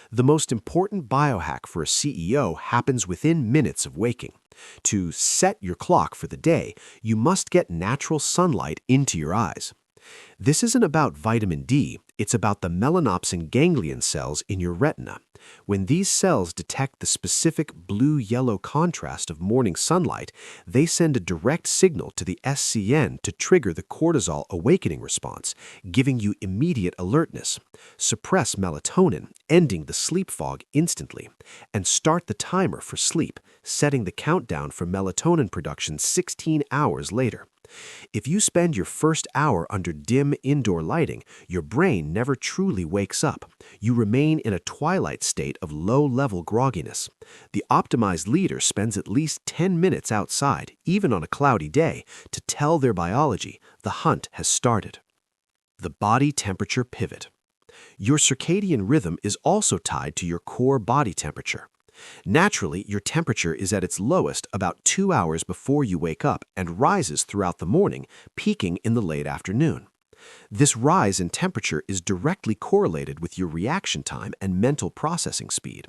S2: The most important biohack for a CEO happens within minutes of waking. To set your clock for the day, you must get natural sunlight into your eyes. This isn't about vitamin D, it's about the melanopsin ganglion cells in your retina. When these cells detect the specific blue-yellow contrast of morning sunlight, they send a direct signal to the SCN to trigger the cortisol awakening response, giving you immediate alertness. Suppress melatonin, ending the sleep fog instantly, and start the timer for sleep, setting the countdown for melatonin production 16 hours later. If you spend your first hour under dim indoor lighting, your brain never truly wakes up. You remain in a twilight state of low-level grogginess. The optimized leader spends at least 10 minutes outside, even on a cloudy day, to tell their biology the hunt has started. The body temperature pivot. Your circadian rhythm is also tied to your core body temperature. Naturally, your temperature is at its lowest about 2 hours before you wake up and rises throughout the morning, peaking in the late afternoon. This rise in temperature is directly correlated with your reaction time and mental processing speed.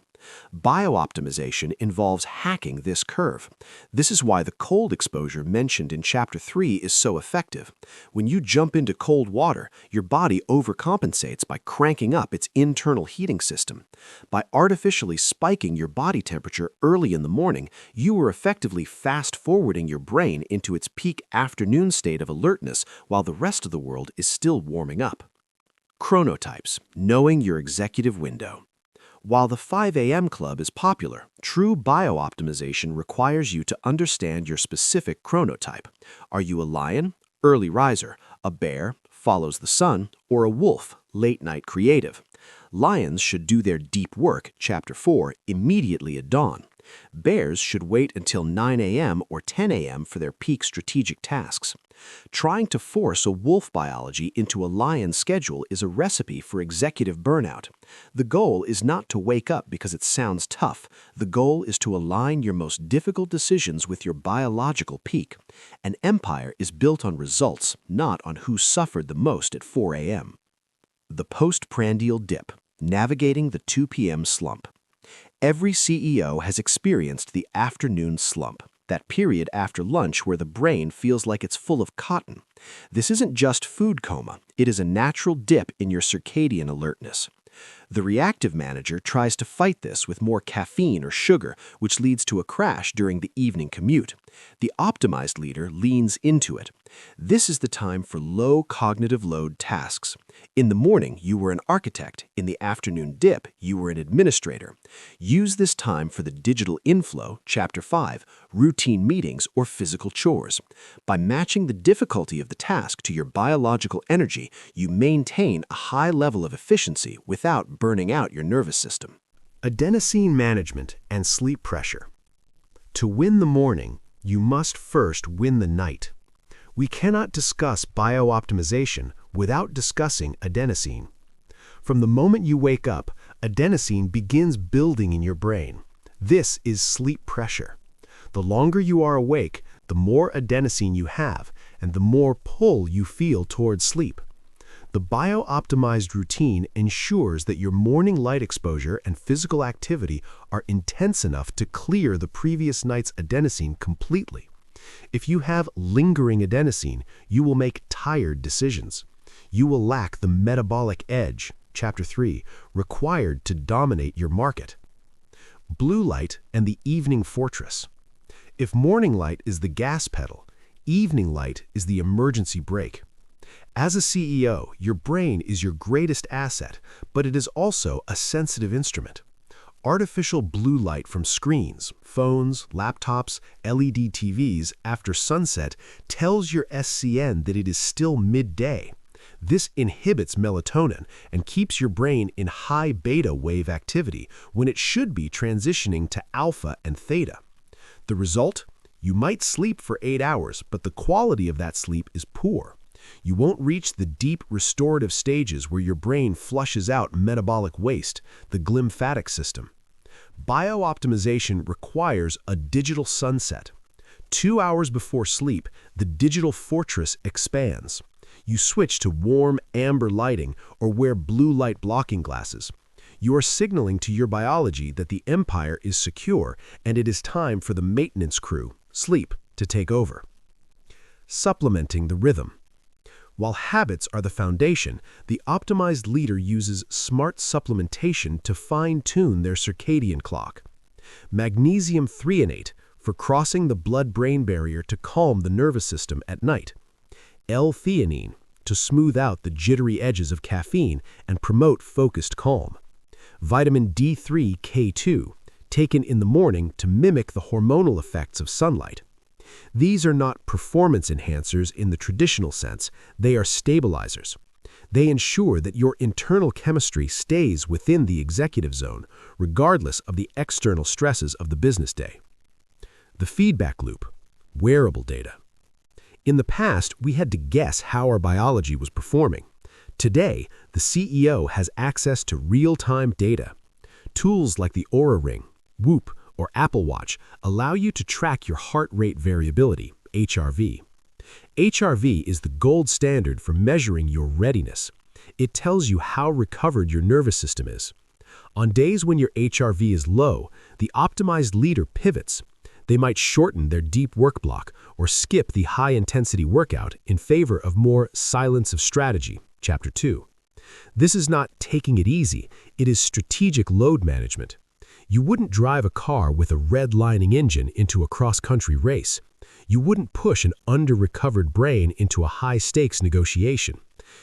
S2: Bio-optimization involves hacking this curve. This is why the cold exposure mentioned in Chapter 3 is so effective. When you jump into cold water, your body overcompensates by cranking up its internal heating system. By artificially spiking your body temperature early in the morning, you are effectively fast-forwarding your brain into its peak afternoon state of alertness while the rest of the world is still warming up. Chronotypes, knowing your executive window. While the 5 a.m. club is popular, true bio-optimization requires you to understand your specific chronotype. Are you a lion, early riser, a bear, follows the sun, or a wolf, late-night creative? Lions should do their deep work, Chapter 4, immediately at dawn. Bears should wait until 9 a.m. or 10 a.m. for their peak strategic tasks. Trying to force a wolf biology into a lion schedule is a recipe for executive burnout. The goal is not to wake up because it sounds tough. The goal is to align your most difficult decisions with your biological peak. An empire is built on results, not on who suffered the most at 4 a.m. The postprandial dip, navigating the 2 p.m. slump. Every CEO has experienced the afternoon slump, that period after lunch where the brain feels like it's full of cotton. This isn't just food coma, it is a natural dip in your circadian alertness.
S3: The reactive manager tries to fight this with more caffeine or sugar, which leads to a crash during the evening commute. The optimized leader leans into it. This is the time for low cognitive load tasks. In the morning, you were an architect. In the afternoon dip, you were an administrator. Use this time for the digital inflow, Chapter 5, routine meetings, or physical chores. By matching the difficulty of the task to your biological energy, you maintain a high level of efficiency without burning out your nervous system.
S2: Adenosine management and sleep pressure. To win the morning, you must first win the night. We cannot discuss biooptimization without discussing adenosine. From the moment you wake up, adenosine begins building in your brain. This is sleep pressure. The longer you are awake, the more adenosine you have, and the more pull you feel towards sleep. The bio-optimized routine ensures that your morning light exposure and physical activity are intense enough to clear the previous night's adenosine completely. If you have lingering adenosine, you will make tired decisions. You will lack the metabolic edge, Chapter 3, required to dominate your market. Blue light and the evening fortress. If morning light is the gas pedal, evening light is the emergency brake. As a CEO, your brain is your greatest asset, but it is also a sensitive instrument. Artificial blue light from screens, phones, laptops, LED TVs after sunset tells your SCN that it is still midday. This inhibits melatonin and keeps your brain in high beta wave activity when it should be transitioning to alpha and theta. The result? You might sleep for 8 hours, but the quality of that sleep is poor. You won't reach the deep restorative stages where your brain flushes out metabolic waste, the glymphatic system. Biooptimization requires a digital sunset. 2 hours before sleep, the digital fortress expands. You switch to warm amber lighting or wear blue light blocking glasses. You are signaling to your biology that the empire is secure and it is time for the maintenance crew, sleep, to take over. Supplementing the rhythm. While habits are the foundation, the optimized leader uses smart supplementation to fine-tune their circadian clock. Magnesium threonate for crossing the blood-brain barrier to calm the nervous system at night. L-theanine to smooth out the jittery edges of caffeine and promote focused calm. Vitamin D3K2 taken in the morning to mimic the hormonal effects of sunlight. These are not performance enhancers in the traditional sense, they are stabilizers. They ensure that your internal chemistry stays within the executive zone, regardless of the external stresses of the business day. The feedback loop, wearable data. In the past, we had to guess how our biology was performing. Today, the CEO has access to real-time data. Tools like the Oura Ring, Whoop, or Apple Watch allow you to track your heart rate variability, HRV. HRV is the gold standard for measuring your readiness. It tells you how recovered your nervous system is. On days when your HRV is low, the optimized leader pivots. They might shorten their deep work block or skip the high-intensity workout in favor of more silence of strategy, Chapter 2. This is not taking it easy, it is strategic load management. You wouldn't drive a car with a red-lining engine into a cross-country race. You wouldn't push an under-recovered brain into a high-stakes negotiation.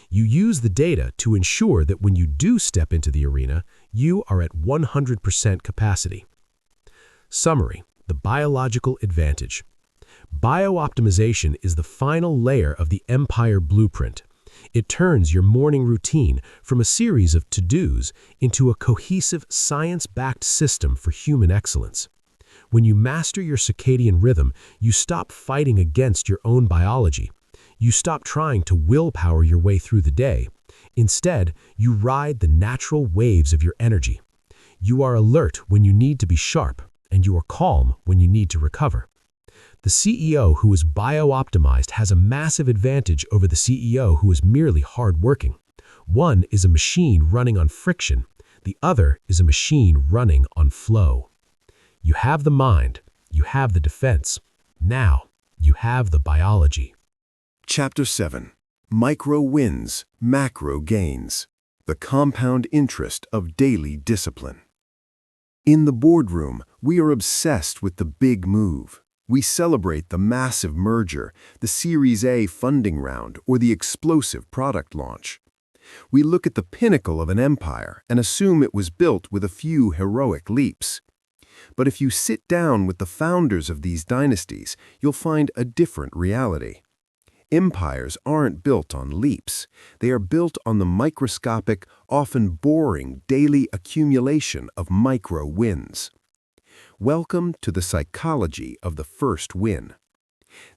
S2: You use the data to ensure that when you do step into the arena, you are at 100% capacity. Summary: the biological advantage. Biooptimization is the final layer of the empire blueprint. It turns your morning routine from a series of to-dos into a cohesive, science-backed system for human excellence. When you master your circadian rhythm, you stop fighting against your own biology. You stop trying to willpower your way through the day. Instead, you ride the natural waves of your energy. You are alert when you need to be sharp, and you are calm when you need to recover. The CEO who is bio-optimized has a massive advantage over the CEO who is merely hard-working. One is a machine running on friction. The other is a machine running on flow. You have the mind. You have the defense. Now, you have the biology.
S4: Chapter 7. Micro Wins, Macro Gains.
S2: The compound interest of daily discipline. In the boardroom, we are obsessed with the big move. We celebrate the massive merger, the Series A funding round, or the explosive product launch. We look at the pinnacle of an empire and assume it was built with a few heroic leaps. But if you sit down with the founders of these dynasties, you'll find a different reality. Empires aren't built on leaps. They are built on the microscopic, often boring, daily accumulation of micro wins. Welcome to the psychology of the first win.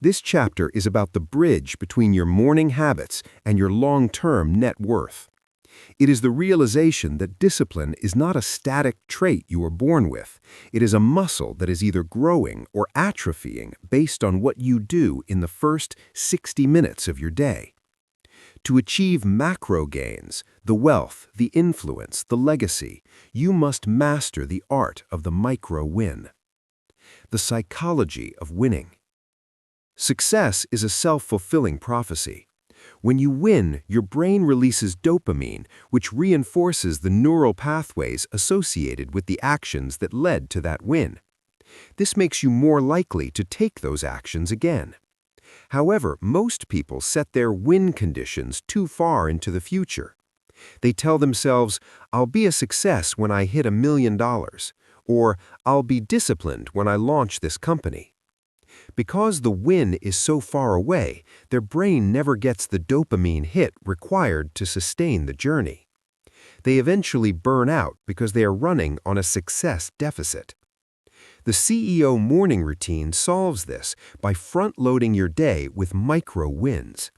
S2: This chapter is about the bridge between your morning habits and your long-term net worth. It is the realization that discipline is not a static trait you are born with. It is a muscle that is either growing or atrophying based on what you do in the first 60 minutes of your day. To achieve macro gains, the wealth, the influence, the legacy, you must master the art of the micro win. The psychology of winning. Success is a self-fulfilling prophecy. When you win, your brain releases dopamine, which reinforces the neural pathways associated with the actions that led to that win. This makes you more likely to take those actions again. However, most people set their win conditions too far into the future. They tell themselves, "I'll be a success when I hit $1 million," or "I'll be disciplined when I launch this company." Because the win is so far away, their brain never gets the dopamine hit required to sustain the journey. They eventually burn out because they are running on a success deficit. The CEO morning routine solves this by front-loading your day with micro wins.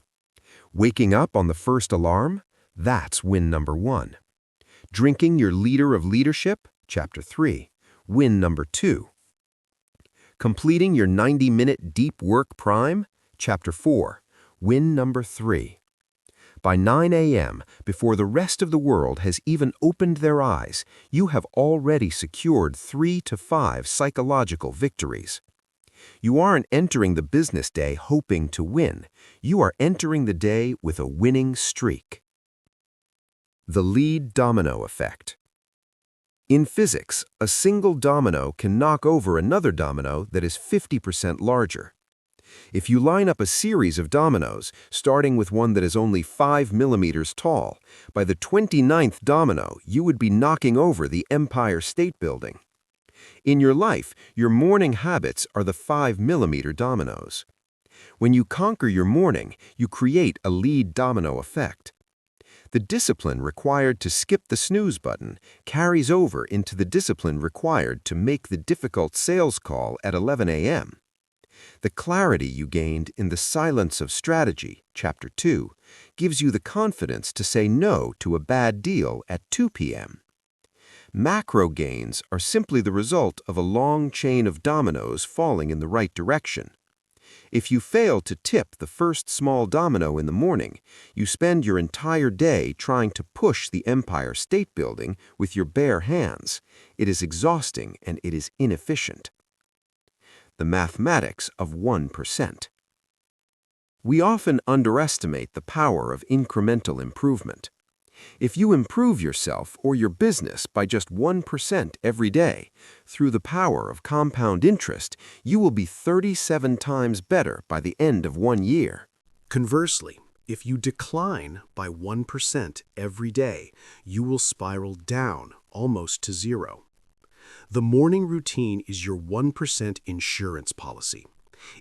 S2: Waking up on the first alarm? That's win number 1. Drinking your liter of leadership? Chapter 3. Win number 2. Completing your 90-minute deep work prime? Chapter 4. Win number 3. By 9 a.m., before the rest of the world has even opened their eyes, you have already secured 3 to 5 psychological victories. You aren't entering the business day hoping to win. You are entering the day with a winning streak. The lead domino effect. In physics, a single domino can knock over another domino that is 50% larger. If you line up a series of dominoes, starting with one that is only 5 millimeters tall, by the 29th domino, you would be knocking over the Empire State Building. In your life, your morning habits are the 5-millimeter dominoes. When you conquer your morning, you create a lead domino effect. The discipline required to skip the snooze button carries over into the discipline required to make the difficult sales call at 11 a.m. The clarity you gained in the silence of strategy, Chapter 2, gives you the confidence to say no to a bad deal at 2 p.m. Macro gains are simply the result of a long chain of dominoes falling in the right direction. If you fail to tip the first small domino in the morning, you spend your entire day trying to push the Empire State Building with your bare hands. It is exhausting and it is inefficient. The mathematics of 1%. We often underestimate the power of incremental improvement. If you improve yourself or your business by just 1% every day, through the power of compound interest, you will be 37 times better by the end of 1 year.
S1: Conversely, if you decline by 1% every day, you will spiral down almost to 0. The morning routine is your 1% insurance policy.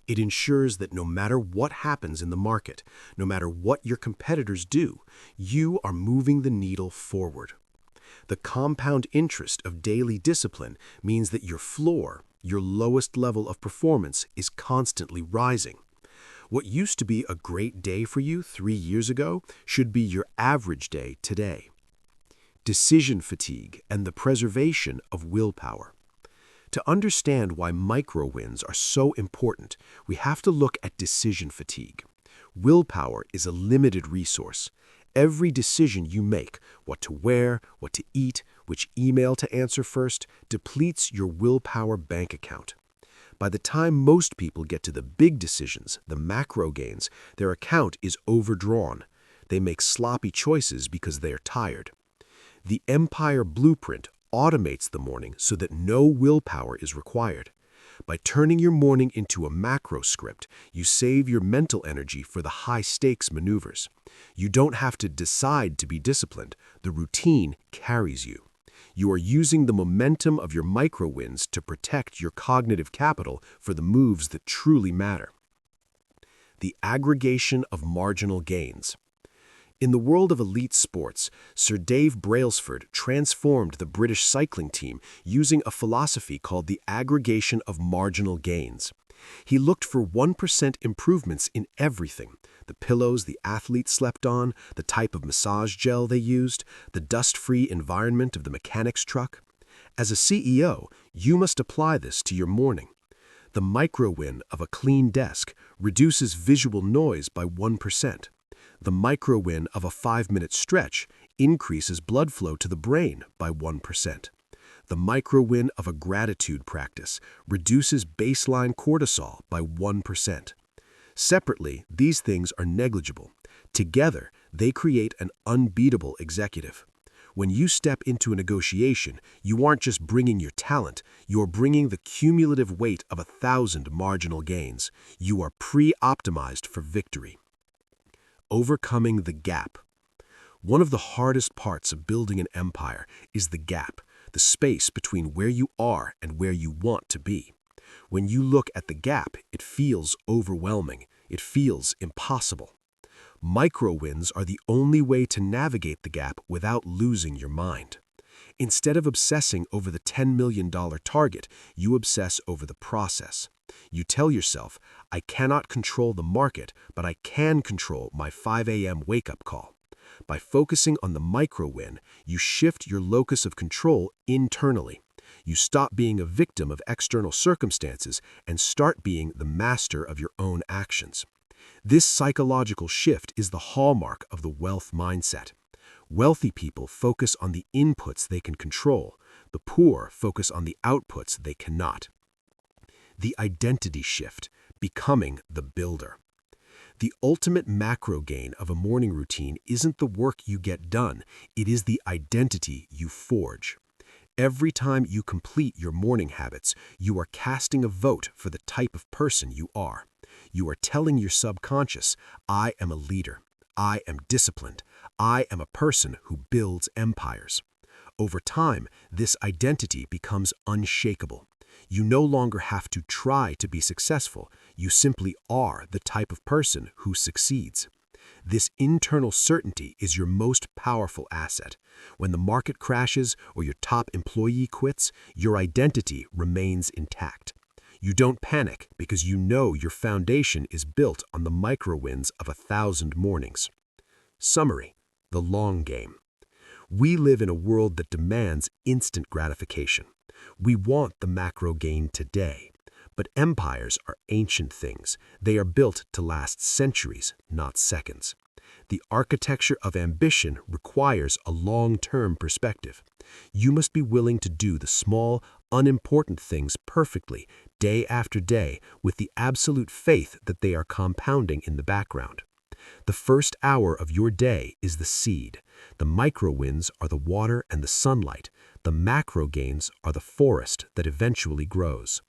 S1: It ensures that no matter what happens in the market, no matter what your competitors do, you are moving the needle forward. The compound interest of daily discipline means that your floor, your lowest level of performance, is constantly rising. What used to be a great day for you 3 years ago should be your average day today. Decision fatigue and the preservation of willpower. To understand why micro-wins are so important, we have to look at decision fatigue. Willpower is a limited resource. Every decision you make, what to wear, what to eat, which email to answer first, depletes your willpower bank account. By the time most people get to the big decisions, the macro gains, their account is overdrawn.
S2: They make sloppy choices because they are tired. The Empire Blueprint automates the morning so that no willpower is required. By turning your morning into a macro script, you save your mental energy for the high-stakes maneuvers. You don't have to decide to be disciplined. The routine carries you. You are using the momentum of your micro-wins to protect your cognitive capital for the moves that truly matter. The aggregation of marginal gains. In the world of elite sports, Sir Dave Brailsford transformed the British cycling team using a philosophy called the aggregation of marginal gains. He looked for 1% improvements in everything: the pillows the athletes slept on, the type of massage gel they used, the dust-free environment of the mechanic's truck. As a CEO, you must apply this to your morning. The micro-win of a clean desk reduces visual noise by 1%. The micro-win of a 5-minute stretch increases blood flow to the brain by 1%. The micro-win of a gratitude practice reduces baseline cortisol by 1%. Separately, these things are negligible. Together, they create an unbeatable executive. When you step into a negotiation, you aren't just bringing your talent, you're bringing the cumulative weight of 1,000 marginal gains. You are pre-optimized for victory. Overcoming the gap. One of the hardest parts of building an empire is the gap, the space between where you are and where you want to be. When you look at the gap, it feels overwhelming. It feels impossible. Micro-wins are the only way to navigate the gap without losing your mind. Instead of obsessing over the $10 million target, you obsess over the process. You tell yourself, I cannot control the market, but I can control my 5 a.m. wake-up call. By focusing on the micro-win, you shift your locus of control internally. You stop being a victim of external circumstances and start being the master of your own actions. This psychological shift is the hallmark of the wealth mindset. Wealthy people focus on the inputs they can control. The poor focus on the outputs they cannot. The identity shift, becoming the builder. The ultimate macro gain of a morning routine isn't the work you get done, it is the identity you forge. Every time you complete your morning habits, you are casting a vote for the type of person you are. You are telling your subconscious, I am a leader, I am disciplined, I am a person who builds empires. Over time, this identity becomes unshakable. You no longer have to try to be successful, you simply are the type of person who succeeds. This internal certainty is your most powerful asset. When the market crashes or your top employee quits, your identity remains intact. You don't panic because you know your foundation is built on the micro-wins of 1,000 mornings. Summary: the long game. We live in a world that demands instant gratification. We want the macro gain today. But empires are ancient things. They are built to last centuries, not seconds. The architecture of ambition requires a long-term perspective. You must be willing to do the small, unimportant things perfectly, day after day, with the absolute faith that they are compounding in the background. The first hour of your day is the seed. The micro-wins are the water and the sunlight. The macro gains are the forest that eventually grows.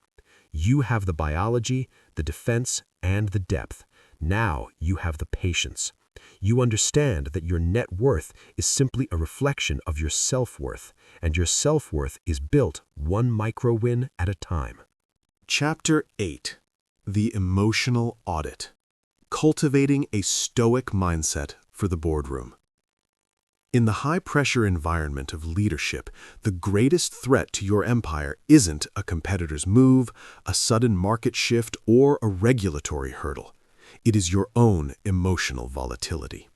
S2: You have the biology, the defense, and the depth. Now you have the patience. You understand that your net worth is simply a reflection of your self-worth, and your self-worth is built one micro-win at a time.
S1: Chapter 8. The Emotional Audit. Cultivating a Stoic Mindset for the Boardroom. In the high-pressure environment of leadership, the greatest threat to your empire isn't a competitor's move, a sudden market shift, or a regulatory hurdle. It is your own emotional volatility.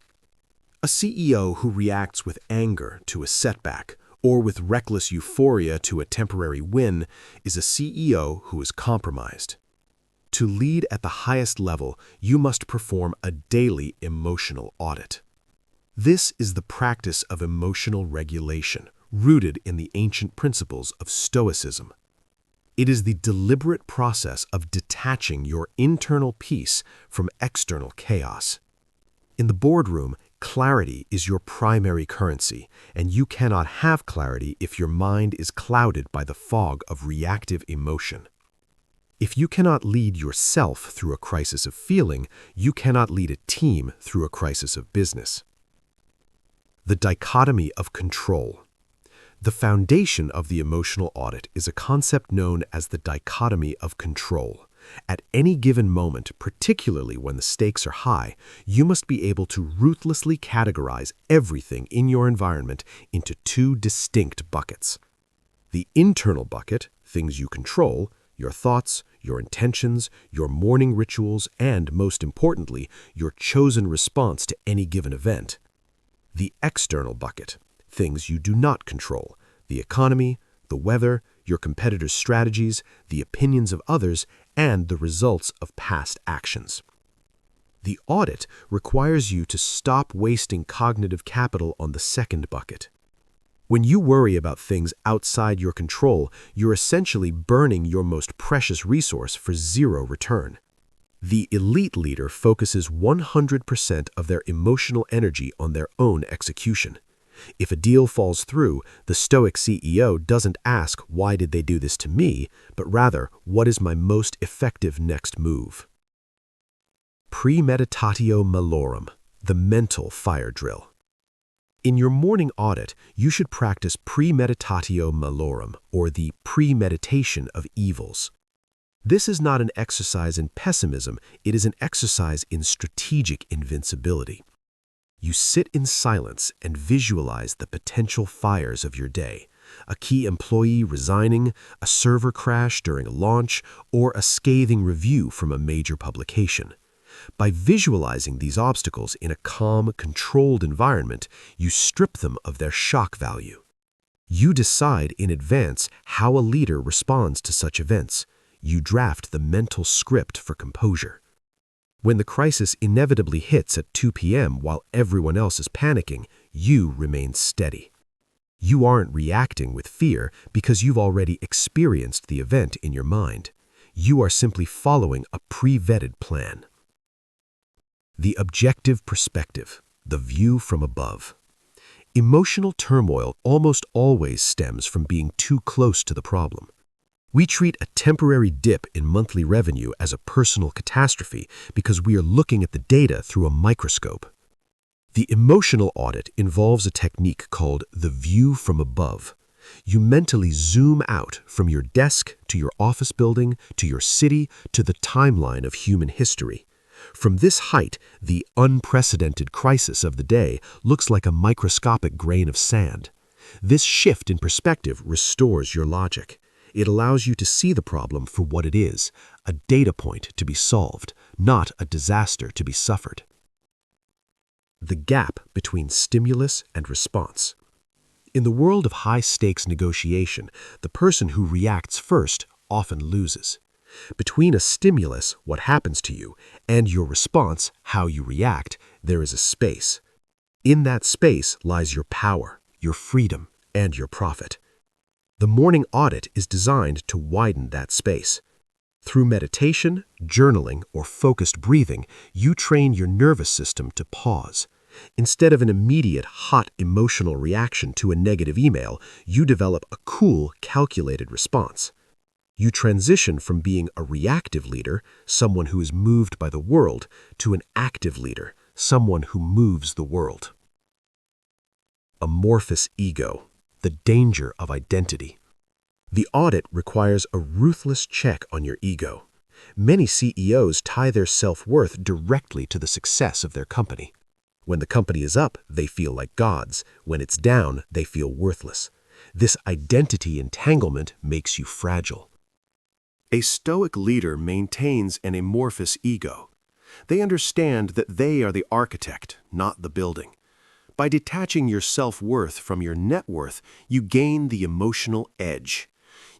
S1: A CEO who reacts with anger to a setback or with reckless euphoria to a temporary win is a CEO who is compromised. To lead at the highest level, you must perform a daily emotional audit. This is the practice of emotional regulation, rooted in the ancient principles of Stoicism. It is the deliberate process of detaching your internal peace from external chaos. In the boardroom,
S2: Clarity is your primary currency, and you cannot have clarity if your mind is clouded by the fog of reactive emotion. If you cannot lead yourself through a crisis of feeling, you cannot lead a team through a crisis of business. The dichotomy of control. The foundation of the emotional audit is a concept known as the dichotomy of control. At any given moment, particularly when the stakes are high, you must be able to ruthlessly categorize everything in your environment into two distinct buckets. The internal bucket, things you control, your thoughts, your intentions, your morning rituals, and, most importantly, your chosen response to any given event. The external bucket, things you do not control, the economy, the weather, your competitors' strategies, the opinions of others, and the results of past actions. The audit requires you to stop wasting cognitive capital on the second bucket. When you worry about things outside your control, you're essentially burning your most precious resource for zero return. The elite leader focuses 100% of their emotional energy on their own execution. If a deal falls through, the Stoic CEO doesn't ask, "Why did they do this to me?" but rather, "What is my most effective next move?" Premeditatio malorum, the mental fire drill. In your morning audit, you should practice premeditatio malorum, or the premeditation of evils. This is not an exercise in pessimism, it is an exercise in strategic invincibility. You sit in silence and visualize the potential fires of your day. A key employee resigning, a server crash during a launch, or a scathing review from a major publication. By visualizing these obstacles in a calm, controlled environment, you strip them of their shock value. You decide in advance how a leader responds to such events. You draft the mental script for composure. When the crisis inevitably hits at 2 p.m. while everyone else is panicking, you remain steady. You aren't reacting with fear because you've already experienced the event in your mind. You are simply following a pre-vetted plan. The objective perspective, the view from above. Emotional turmoil almost always stems from being too close to the problem. We treat a temporary dip in monthly revenue as a personal catastrophe because we are looking at the data through a microscope. The emotional audit involves a technique called the view from above. You mentally zoom out from your desk to your office building, to your city, to the timeline of human history. From this height, the unprecedented crisis of the day looks like a microscopic grain of sand. This shift in perspective restores your logic. It allows you to see the problem for what it is, a data point to be solved, not a disaster to be suffered. The gap between stimulus and response. In the world of high-stakes negotiation, the person who reacts first often loses. Between a stimulus, what happens to you, and your response, how you react, there is a space. In that space lies your power, your freedom, and your profit. The morning audit is designed to widen that space. Through meditation, journaling, or focused breathing, you train your nervous system to pause. Instead of an immediate, hot emotional reaction to a negative email, you develop a cool, calculated response. You transition from being a reactive leader, someone who is moved by the world, to an active leader, someone who moves the world. Amorphous ego, the danger of identity. The audit requires a ruthless check on your ego. Many CEOs tie their self-worth directly to the success of their company. When the company is up, they feel like gods. When it's down, they feel worthless. This identity entanglement makes you fragile. A Stoic leader maintains an amorphous ego. They understand that they are the architect, not the building. By detaching your self-worth from your net worth, you gain the emotional edge.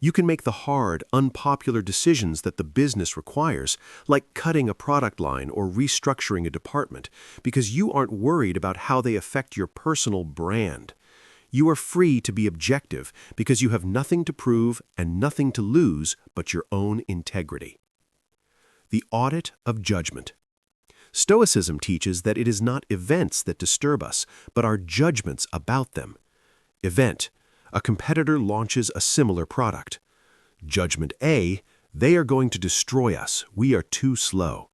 S2: You can make the hard, unpopular decisions that the business requires, like cutting a product line or restructuring a department, because you aren't worried about how they affect your personal brand. You are free to be objective because you have nothing to prove and nothing to lose but your own integrity. The audit of judgment.
S3: Stoicism teaches that it is not events that disturb us, but our judgments about them. Event: a competitor launches a similar product. Judgment A: they are going to destroy us, we are too slow.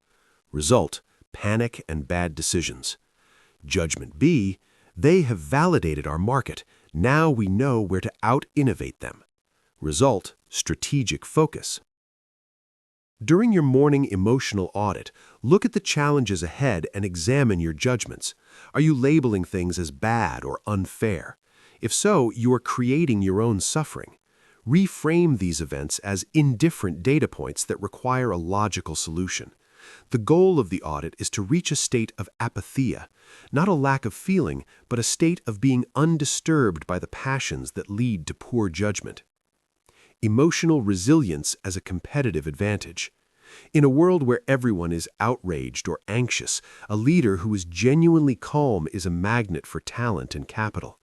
S3: Result: panic and bad decisions. Judgment B: they have validated our market, now we know where to out-innovate them. Result: strategic focus. During your morning emotional audit, look at the challenges ahead and examine your judgments. Are you labeling things as bad or unfair? If so, you are creating your own suffering. Reframe these events as indifferent data points that require a logical solution. The goal of the audit is to reach a state of apatheia, not a lack of feeling, but a state of being undisturbed by the passions that lead to poor judgment. Emotional resilience as a competitive advantage. In a world where everyone is outraged or anxious, a leader who is genuinely calm is a magnet for talent and capital.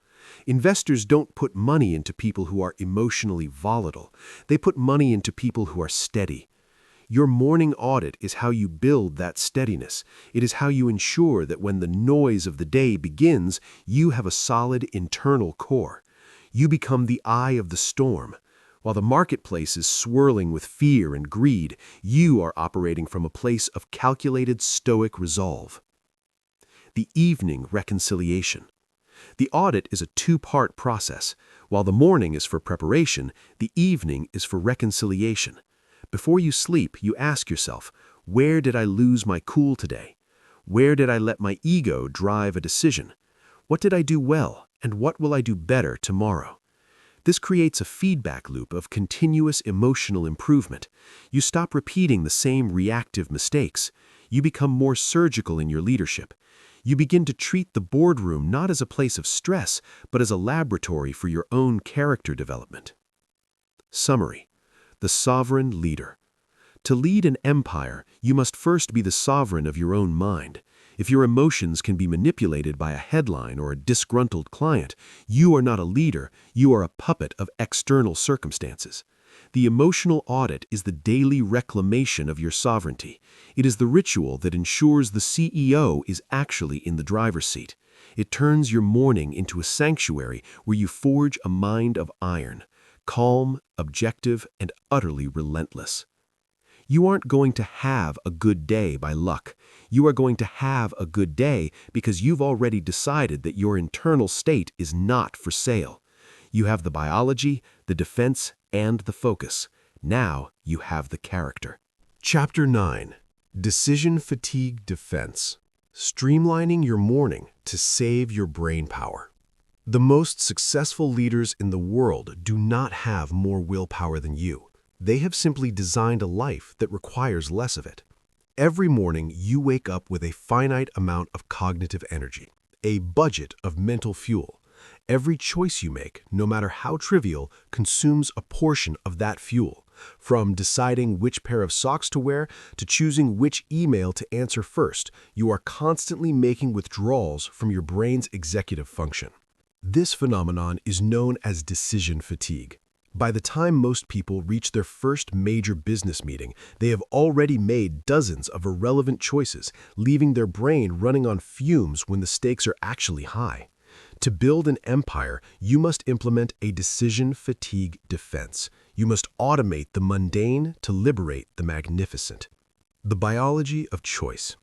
S3: Investors don't put money into people who are emotionally volatile. They put money into people who are steady. Your morning audit is how you build that steadiness. It is how you ensure that when the noise of the day begins, you have a solid internal core. You become the eye of the storm. While the marketplace is swirling with fear and greed, you are operating from a place of calculated Stoic resolve. The evening reconciliation. The audit is a two-part process. While the morning is for preparation, the evening is for reconciliation. Before you sleep, you ask yourself, where did I lose my cool today? Where did I let my ego drive a decision? What did I do well, and what will I do better tomorrow? This creates a feedback loop of continuous emotional improvement. You stop repeating the same reactive mistakes. You become more surgical in your leadership. You begin to treat the boardroom not as a place of stress, but as a laboratory for your own character development. Summary: the sovereign leader. To lead an empire, you must first be the sovereign of your own mind. If your emotions can be manipulated by a headline or a disgruntled client, you are not a leader, you are a puppet of external circumstances. The emotional audit is the daily reclamation of your sovereignty. It is the ritual that ensures the CEO is actually in the driver's seat. It turns your morning into a sanctuary where you forge a mind of iron, calm, objective, and utterly relentless. You aren't going to have a good day by luck. You are going to have a good day because you've already decided that your internal state is not for sale. You have the biology, the defense, and the focus. Now you have the character.
S2: Chapter 9. Decision Fatigue Defense. Streamlining your morning to save your brain power. The most successful leaders in the world do not have more willpower than you. They have simply designed a life that requires less of it. Every morning, you wake up with a finite amount of cognitive energy, a budget of mental fuel. Every choice you make, no matter how trivial, consumes a portion of that fuel. From deciding which pair of socks to wear to choosing which email to answer first, you are constantly making withdrawals from your brain's executive function. This phenomenon is known as decision fatigue. By the time most people reach their first major business meeting, they have already made dozens of irrelevant choices, leaving their brain running on fumes when the stakes are actually high. To build an empire, you must implement a decision fatigue defense. You must automate the mundane to liberate the magnificent. The biology of choice.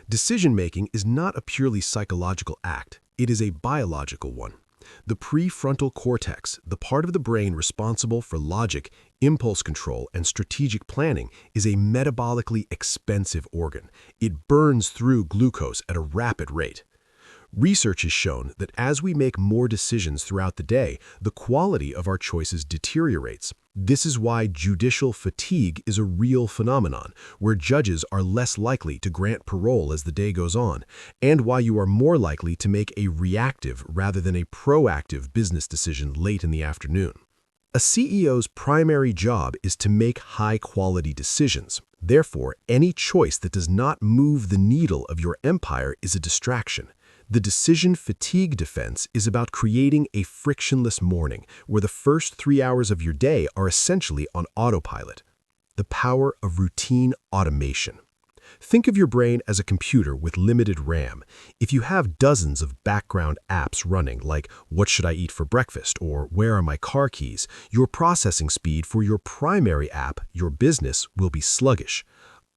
S2: Decision-making is not a purely psychological act. It is a biological one. The prefrontal cortex, the part of the brain responsible for logic, impulse control, and strategic planning, is a metabolically expensive organ. It burns through glucose at a rapid rate. Research has shown that as we make more decisions throughout the day, the quality of our choices deteriorates. This is why judicial fatigue is a real phenomenon, where judges are less likely to grant parole as the day goes on, and why you are more likely to make a reactive rather than a proactive business decision late in the afternoon. A CEO's primary job is to make high-quality decisions. Therefore, any choice that does not move the needle of your empire is a distraction. The decision fatigue defense is about creating a frictionless morning where the first 3 hours of your day are essentially on autopilot. The power of routine automation. Think of your brain as a computer with limited RAM. If you have dozens of background apps running, like what should I eat for breakfast or where are my car keys, your processing speed for your primary app, your business, will be sluggish.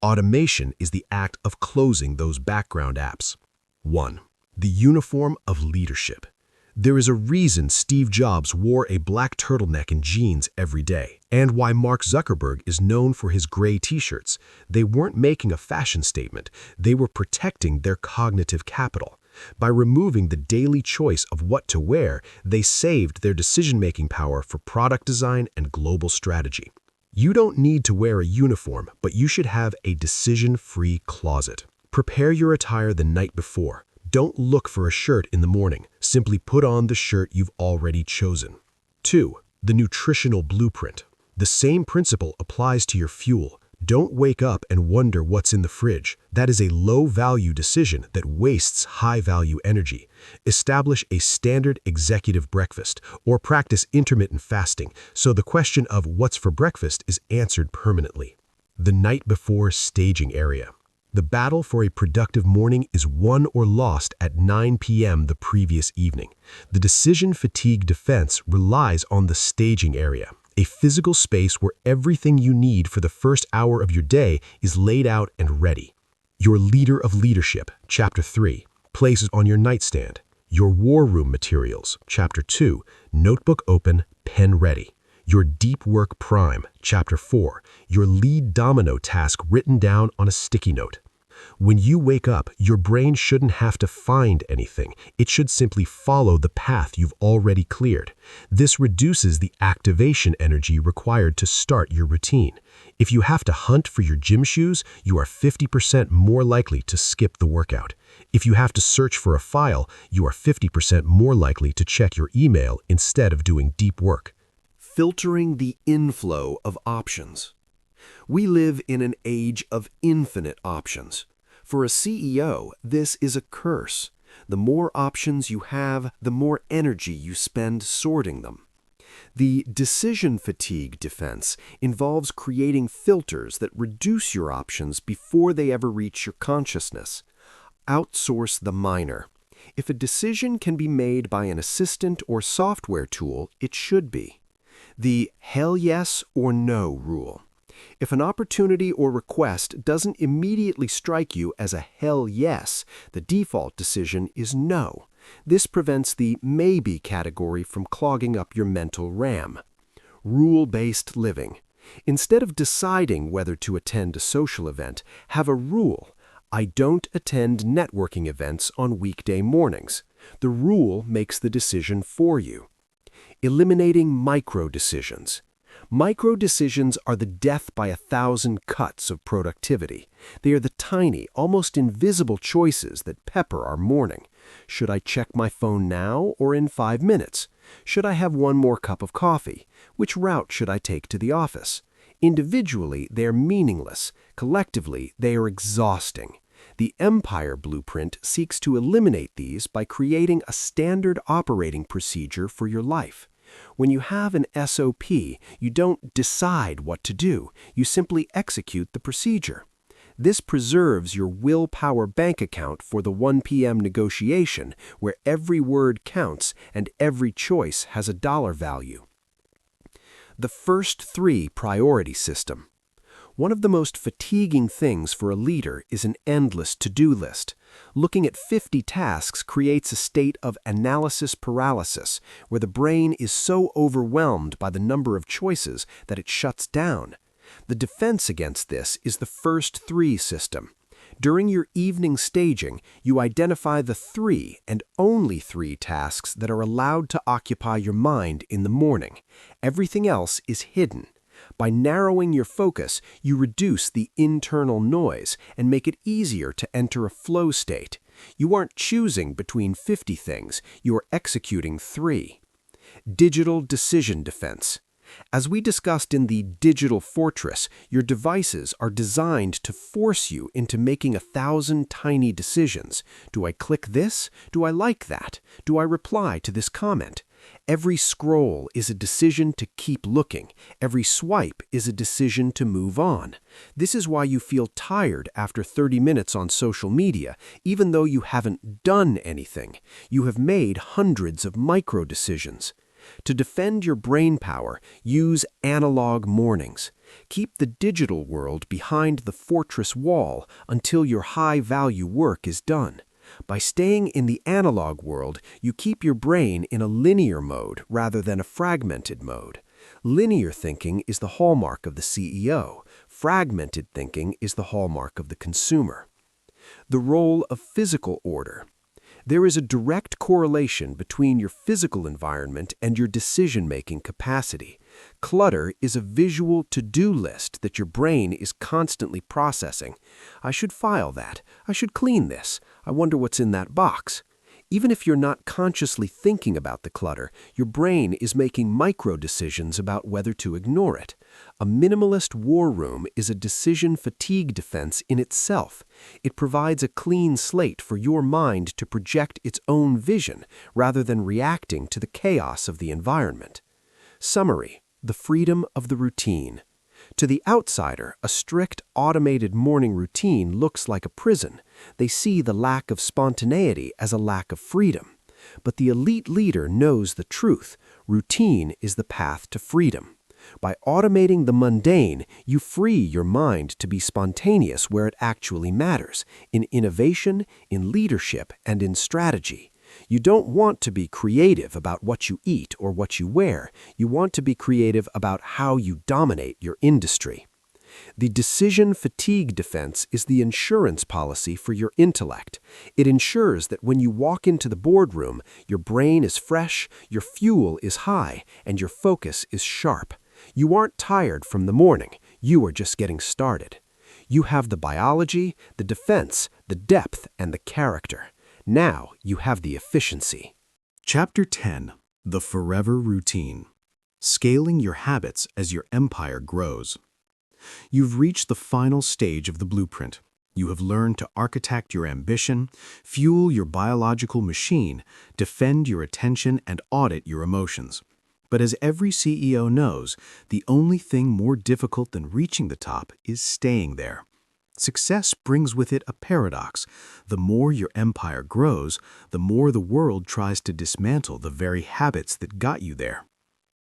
S2: Automation is the act of closing those background apps. 1. The uniform of leadership. There is a reason Steve Jobs wore a black turtleneck and jeans every day, and why Mark Zuckerberg is known for his gray t-shirts. They weren't making a fashion statement, they were protecting their cognitive capital. By removing the daily choice of what to wear, they saved their decision-making power for product design and global strategy. You don't need to wear a uniform, but you should have a decision-free closet. Prepare your attire the night before. Don't look for a shirt in the morning. Simply put on the shirt you've already chosen. 2. The nutritional blueprint. The same principle applies to your fuel. Don't wake up and wonder what's in the fridge. That is a low-value decision that wastes high-value energy. Establish a standard executive breakfast or practice intermittent fasting so the question of what's for breakfast is answered permanently. The night before staging area. The battle for a productive morning is won or lost at 9 p.m. the previous evening. The decision fatigue defense relies on the staging area, a physical space where everything you need for the first hour of your day is laid out and ready. Your leader of leadership, Chapter 3, places on your nightstand. Your war room materials, Chapter 2, notebook open, pen ready. Your deep work prime, Chapter 4, your lead domino task written down on a sticky note. When you wake up, your brain shouldn't have to find anything. It should simply follow the path you've already cleared. This reduces the activation energy required to start your routine. If you have to hunt for your gym shoes, you are 50% more likely to skip the workout. If you have to search for a file, you are 50% more likely to check your email instead of doing deep work.
S3: Filtering the inflow of options. We live in an age of infinite options. For a CEO, this is a curse. The more options you have, the more energy you spend sorting them. The decision fatigue defense involves creating filters that reduce your options before they ever reach your consciousness. Outsource the minor. If a decision can be made by an assistant or software tool, it should be. The hell yes or no rule. If an opportunity or request doesn't immediately strike you as a hell yes, the default decision is no. This prevents the maybe category from clogging up your mental RAM. Rule-based living. Instead of deciding whether to attend a social event, have a rule. I don't attend networking events on weekday mornings. The rule makes the decision for you. Eliminating micro-decisions. Micro-decisions are the death by 1,000 cuts of productivity. They are the tiny, almost invisible choices that pepper our morning. Should I check my phone now or in 5 minutes? Should I have one more cup of coffee? Which route should I take to the office? Individually, they are meaningless. Collectively, they are exhausting. The Empire Blueprint seeks to eliminate these by creating a standard operating procedure for your life. When you have an SOP, you don't decide what to do, you simply execute the procedure. This preserves your willpower bank account for the 1 p.m. negotiation, where every word counts and every choice has a dollar value. The first 3 priority system. One of the most fatiguing things for a leader is an endless to-do list. Looking at 50 tasks creates a state of analysis paralysis, where the brain is so overwhelmed by the number of choices that it shuts down. The defense against this is the first 3 system. During your evening staging, you identify the 3 and only 3 tasks that are allowed to occupy your mind in the morning. Everything else is hidden. By narrowing your focus, you reduce the internal noise and make it easier to enter a flow state. You aren't choosing between 50 things, you are executing 3. Digital decision defense. As we discussed in the Digital Fortress, your devices are designed to force you into making 1,000 tiny decisions. Do I click this? Do I like that? Do I reply to this comment?
S2: Every scroll is a decision to keep looking. Every swipe is a decision to move on. This is why you feel tired after 30 minutes on social media, even though you haven't done anything. You have made hundreds of micro decisions. To defend your brain power, use analog mornings. Keep the digital world behind the fortress wall until your high-value work is done. By staying in the analog world, you keep your brain in a linear mode rather than a fragmented mode. Linear thinking is the hallmark of the CEO. Fragmented thinking is the hallmark of the consumer. The role of physical order. There is a direct correlation between your physical environment and your decision-making capacity. Clutter is a visual to-do list that your brain is constantly processing. I should file that. I should clean this. I wonder what's in that box. Even if you're not consciously thinking about the clutter, your brain is making micro-decisions about whether to ignore it. A minimalist war room is a decision fatigue defense in itself. It provides a clean slate for your mind to project its own vision rather than reacting to the chaos of the environment. Summary: the freedom of the routine. To the outsider, a strict, automated morning routine looks like a prison. They see the lack of spontaneity as a lack of freedom. But the elite leader knows the truth. Routine is the path to freedom. By automating the mundane, you free your mind to be spontaneous where it actually matters, in innovation, in leadership, and in strategy. You don't want to be creative about what you eat or what you wear. You want to be creative about how you dominate your industry. The decision fatigue defense is the insurance policy for your intellect. It ensures that when you walk into the boardroom, your brain is fresh, your fuel is high, and your focus is sharp. You aren't tired from the morning. You are just getting started. You have the biology, the defense, the depth, and the character. Now you have the efficiency.
S1: Chapter 10. The Forever Routine. Scaling your habits as your empire grows. You've reached the final stage of the blueprint. You have learned to architect your ambition, fuel your biological machine, defend your attention, and audit your emotions. But as every CEO knows, the only thing more difficult than reaching the top is staying there. Success brings with it a paradox. The more your empire grows, the more the world tries to dismantle the very habits that got you there.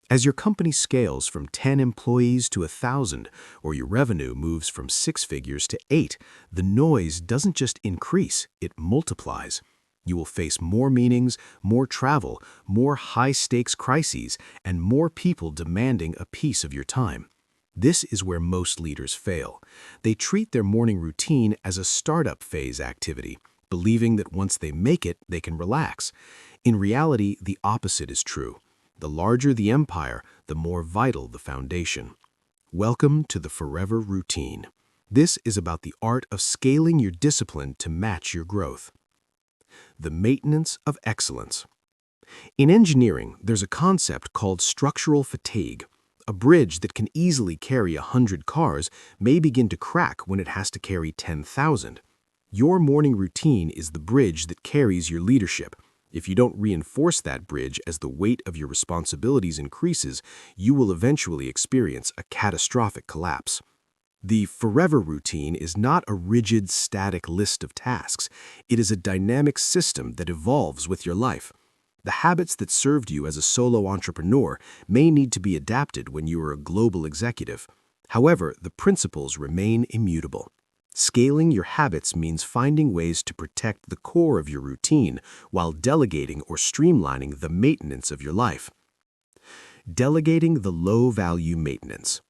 S1: As your company scales from 10 employees to 1,000, or your revenue moves from 6 figures to 8, the noise doesn't just increase, it multiplies. You will face more meetings, more travel, more high-stakes crises, and more people demanding a piece of your time. This is where most leaders fail. They treat their morning routine as a startup phase activity, believing that once they make it, they can relax. In reality, the opposite is true. The larger the empire, the more vital the foundation. Welcome to the Forever Routine. This is about the art of scaling your discipline to match your growth. The maintenance of excellence. In engineering, there's a concept called structural fatigue. A bridge that can easily carry 100 cars may begin to crack when it has to carry 10,000. Your morning routine is the bridge that carries your leadership. If you don't reinforce that bridge as the weight of your responsibilities increases, you will eventually experience a catastrophic collapse. The Forever Routine is not a rigid, static list of tasks. It is a dynamic system that evolves with your life. The habits that served you as a solo entrepreneur may need to be adapted when you are a global executive. However, the principles remain immutable. Scaling your habits means finding ways to protect the core of your routine while delegating or streamlining the maintenance of your life. Delegating the low-value maintenance.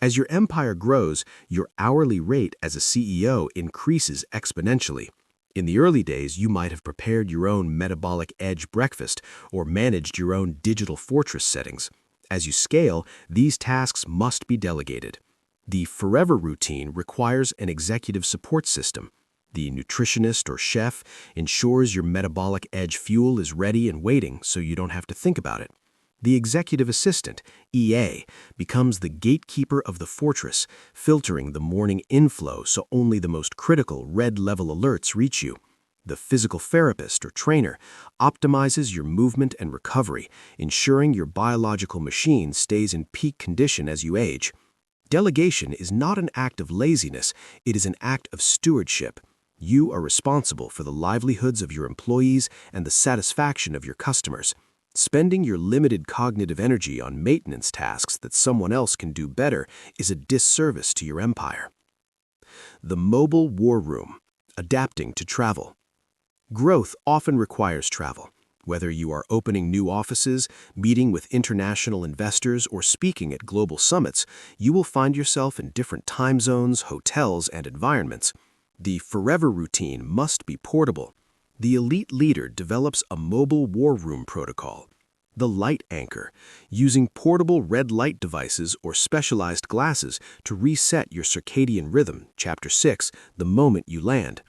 S1: As your empire grows, your hourly rate as a CEO increases exponentially. In the early days, you might have prepared your own Metabolic Edge breakfast or managed your own digital fortress settings. As you scale, these tasks must be delegated. The Forever Routine requires an executive support system. The nutritionist or chef ensures your Metabolic Edge fuel is ready and waiting so you don't have to think about it. The executive assistant, EA, becomes the gatekeeper of the fortress, filtering the morning inflow so only the most critical red-level alerts reach you.
S3: The physical therapist or trainer optimizes your movement and recovery, ensuring your biological machine stays in peak condition as you age. Delegation is not an act of laziness, it is an act of stewardship. You are responsible for the livelihoods of your employees and the satisfaction of your customers. Spending your limited cognitive energy on maintenance tasks that someone else can do better is a disservice to your empire. The mobile war room, adapting to travel. Growth often requires travel. Whether you are opening new offices, meeting with international investors, or speaking at global summits, you will find yourself in different time zones, hotels, and environments. The forever routine must be portable. The elite leader develops a mobile war room protocol. The light anchor, using portable red light devices or specialized glasses to reset your circadian rhythm, Chapter 6, the moment you land.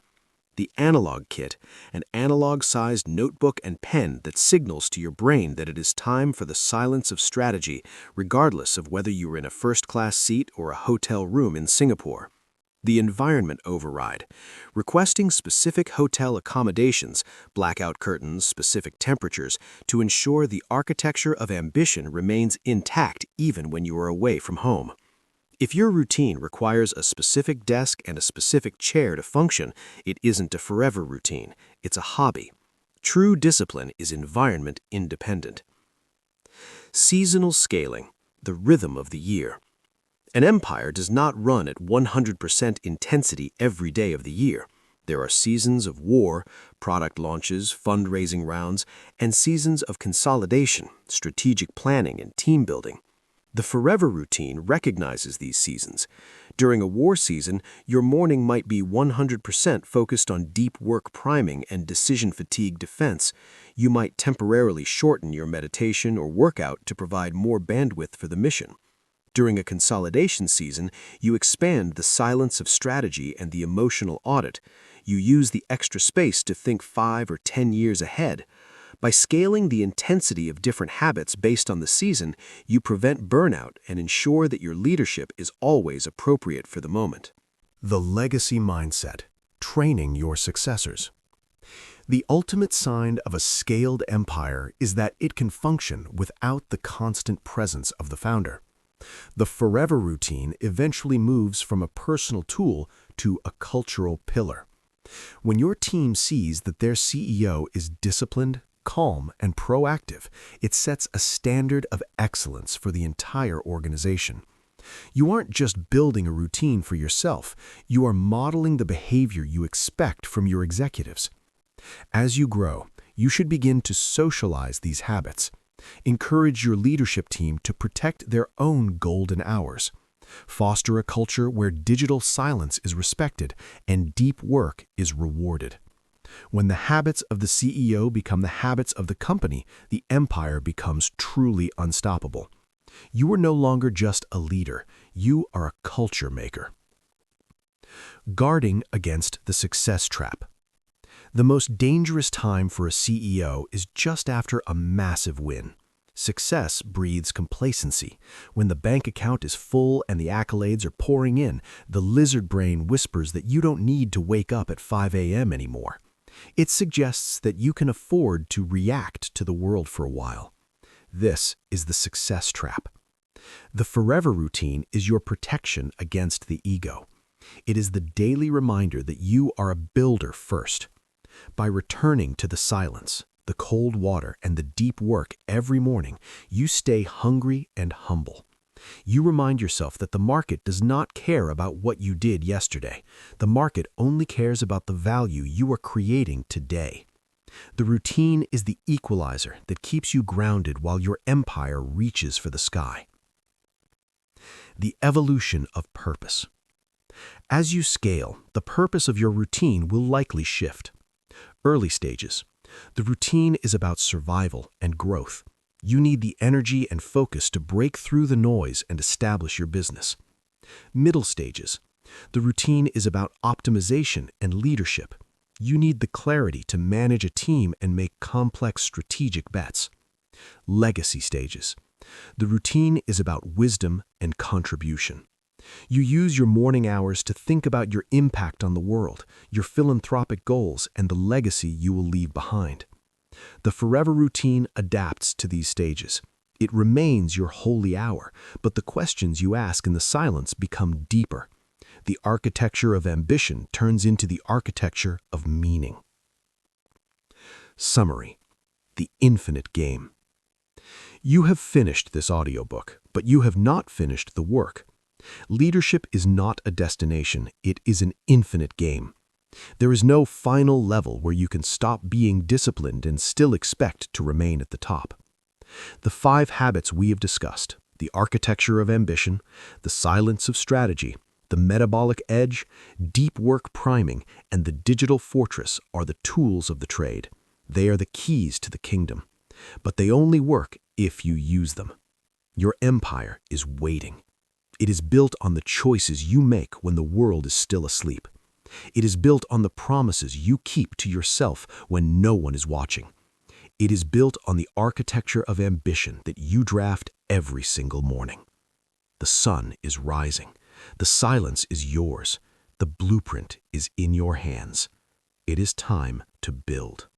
S3: The analog kit, an analog-sized notebook and pen that signals to your brain that it is time for the silence of strategy, regardless of whether you are in a first-class seat or a hotel room in Singapore. The environment override, requesting specific hotel accommodations, blackout curtains, specific temperatures, to ensure the architecture of ambition remains intact even when you are away from home. If your routine requires a specific desk and a specific chair to function, it isn't a forever routine, it's a hobby. True discipline is environment independent. Seasonal scaling, the rhythm of the year. An empire does not run at 100% intensity every day of the year. There are seasons of war, product launches, fundraising rounds, and seasons of consolidation, strategic planning, and team building. The forever routine recognizes these seasons. During a war season, your morning might be 100% focused on deep work priming and decision fatigue defense. You might temporarily shorten your meditation or workout to provide more bandwidth for the mission. During a consolidation season, you expand the silence of strategy and the emotional audit. You use the extra space to think 5 or 10 years ahead. By scaling the intensity of different habits based on the season, you prevent burnout and ensure that your leadership is always appropriate for the moment.
S2: The legacy mindset, training your successors. The ultimate sign of a scaled empire is that it can function without the constant presence of the founder. The forever routine eventually moves from a personal tool to a cultural pillar. When your team sees that their CEO is disciplined, calm, and proactive, it sets a standard of excellence for the entire organization. You aren't just building a routine for yourself, you are modeling the behavior you expect from your executives. As you grow, you should begin to socialize these habits. Encourage your leadership team to protect their own golden hours. Foster a culture where digital silence is respected and deep work is rewarded. When the habits of the CEO become the habits of the company, the empire becomes truly unstoppable. You are no longer just a leader, you are a culture maker. Guarding against the success trap. The most dangerous time for a CEO is just after a massive win. Success breeds complacency. When the bank account is full and the accolades are pouring in, the lizard brain whispers that you don't need to wake up at 5 a.m. anymore. It suggests that you can afford to react to the world for a while. This is the success trap. The forever routine is your protection against the ego. It is the daily reminder that you are a builder first. By returning to the silence, the cold water, and the deep work every morning, you stay hungry and humble. You remind yourself that the market does not care about what you did yesterday. The market only cares about the value you are creating today. The routine is the equalizer that keeps you grounded while your empire reaches for the sky. The evolution of purpose. As you scale, the purpose of your routine will likely shift. Early stages. The routine is about survival and growth. You need the energy and focus to break through the noise and establish your business. Middle stages. The routine is about optimization and leadership. You need the clarity to manage a team and make complex strategic bets. Legacy stages. The routine is about wisdom and contribution. You use your morning hours to think about your impact on the world, your philanthropic goals, and the legacy you will leave behind. The forever routine adapts to these stages. It remains your holy hour, but the questions you ask in the silence become deeper. The architecture of ambition turns into the architecture of meaning. Summary: the infinite game. You have finished this audiobook, but you have not finished the work. Leadership is not a destination, it is an infinite game. There is no final level where you can stop being disciplined and still expect to remain at the top. The 5 habits we have discussed, the architecture of ambition, the silence of strategy, the metabolic edge, deep work priming, and the digital fortress are the tools of the trade. They are the keys to the kingdom. But they only work if you use them. Your empire is waiting. It is built on the choices you make when the world is still asleep. It is built on the promises you keep to yourself when no one is watching. It is built on the architecture of ambition that you draft every single morning. The sun is rising. The silence is yours. The blueprint is in your hands. It is time to build.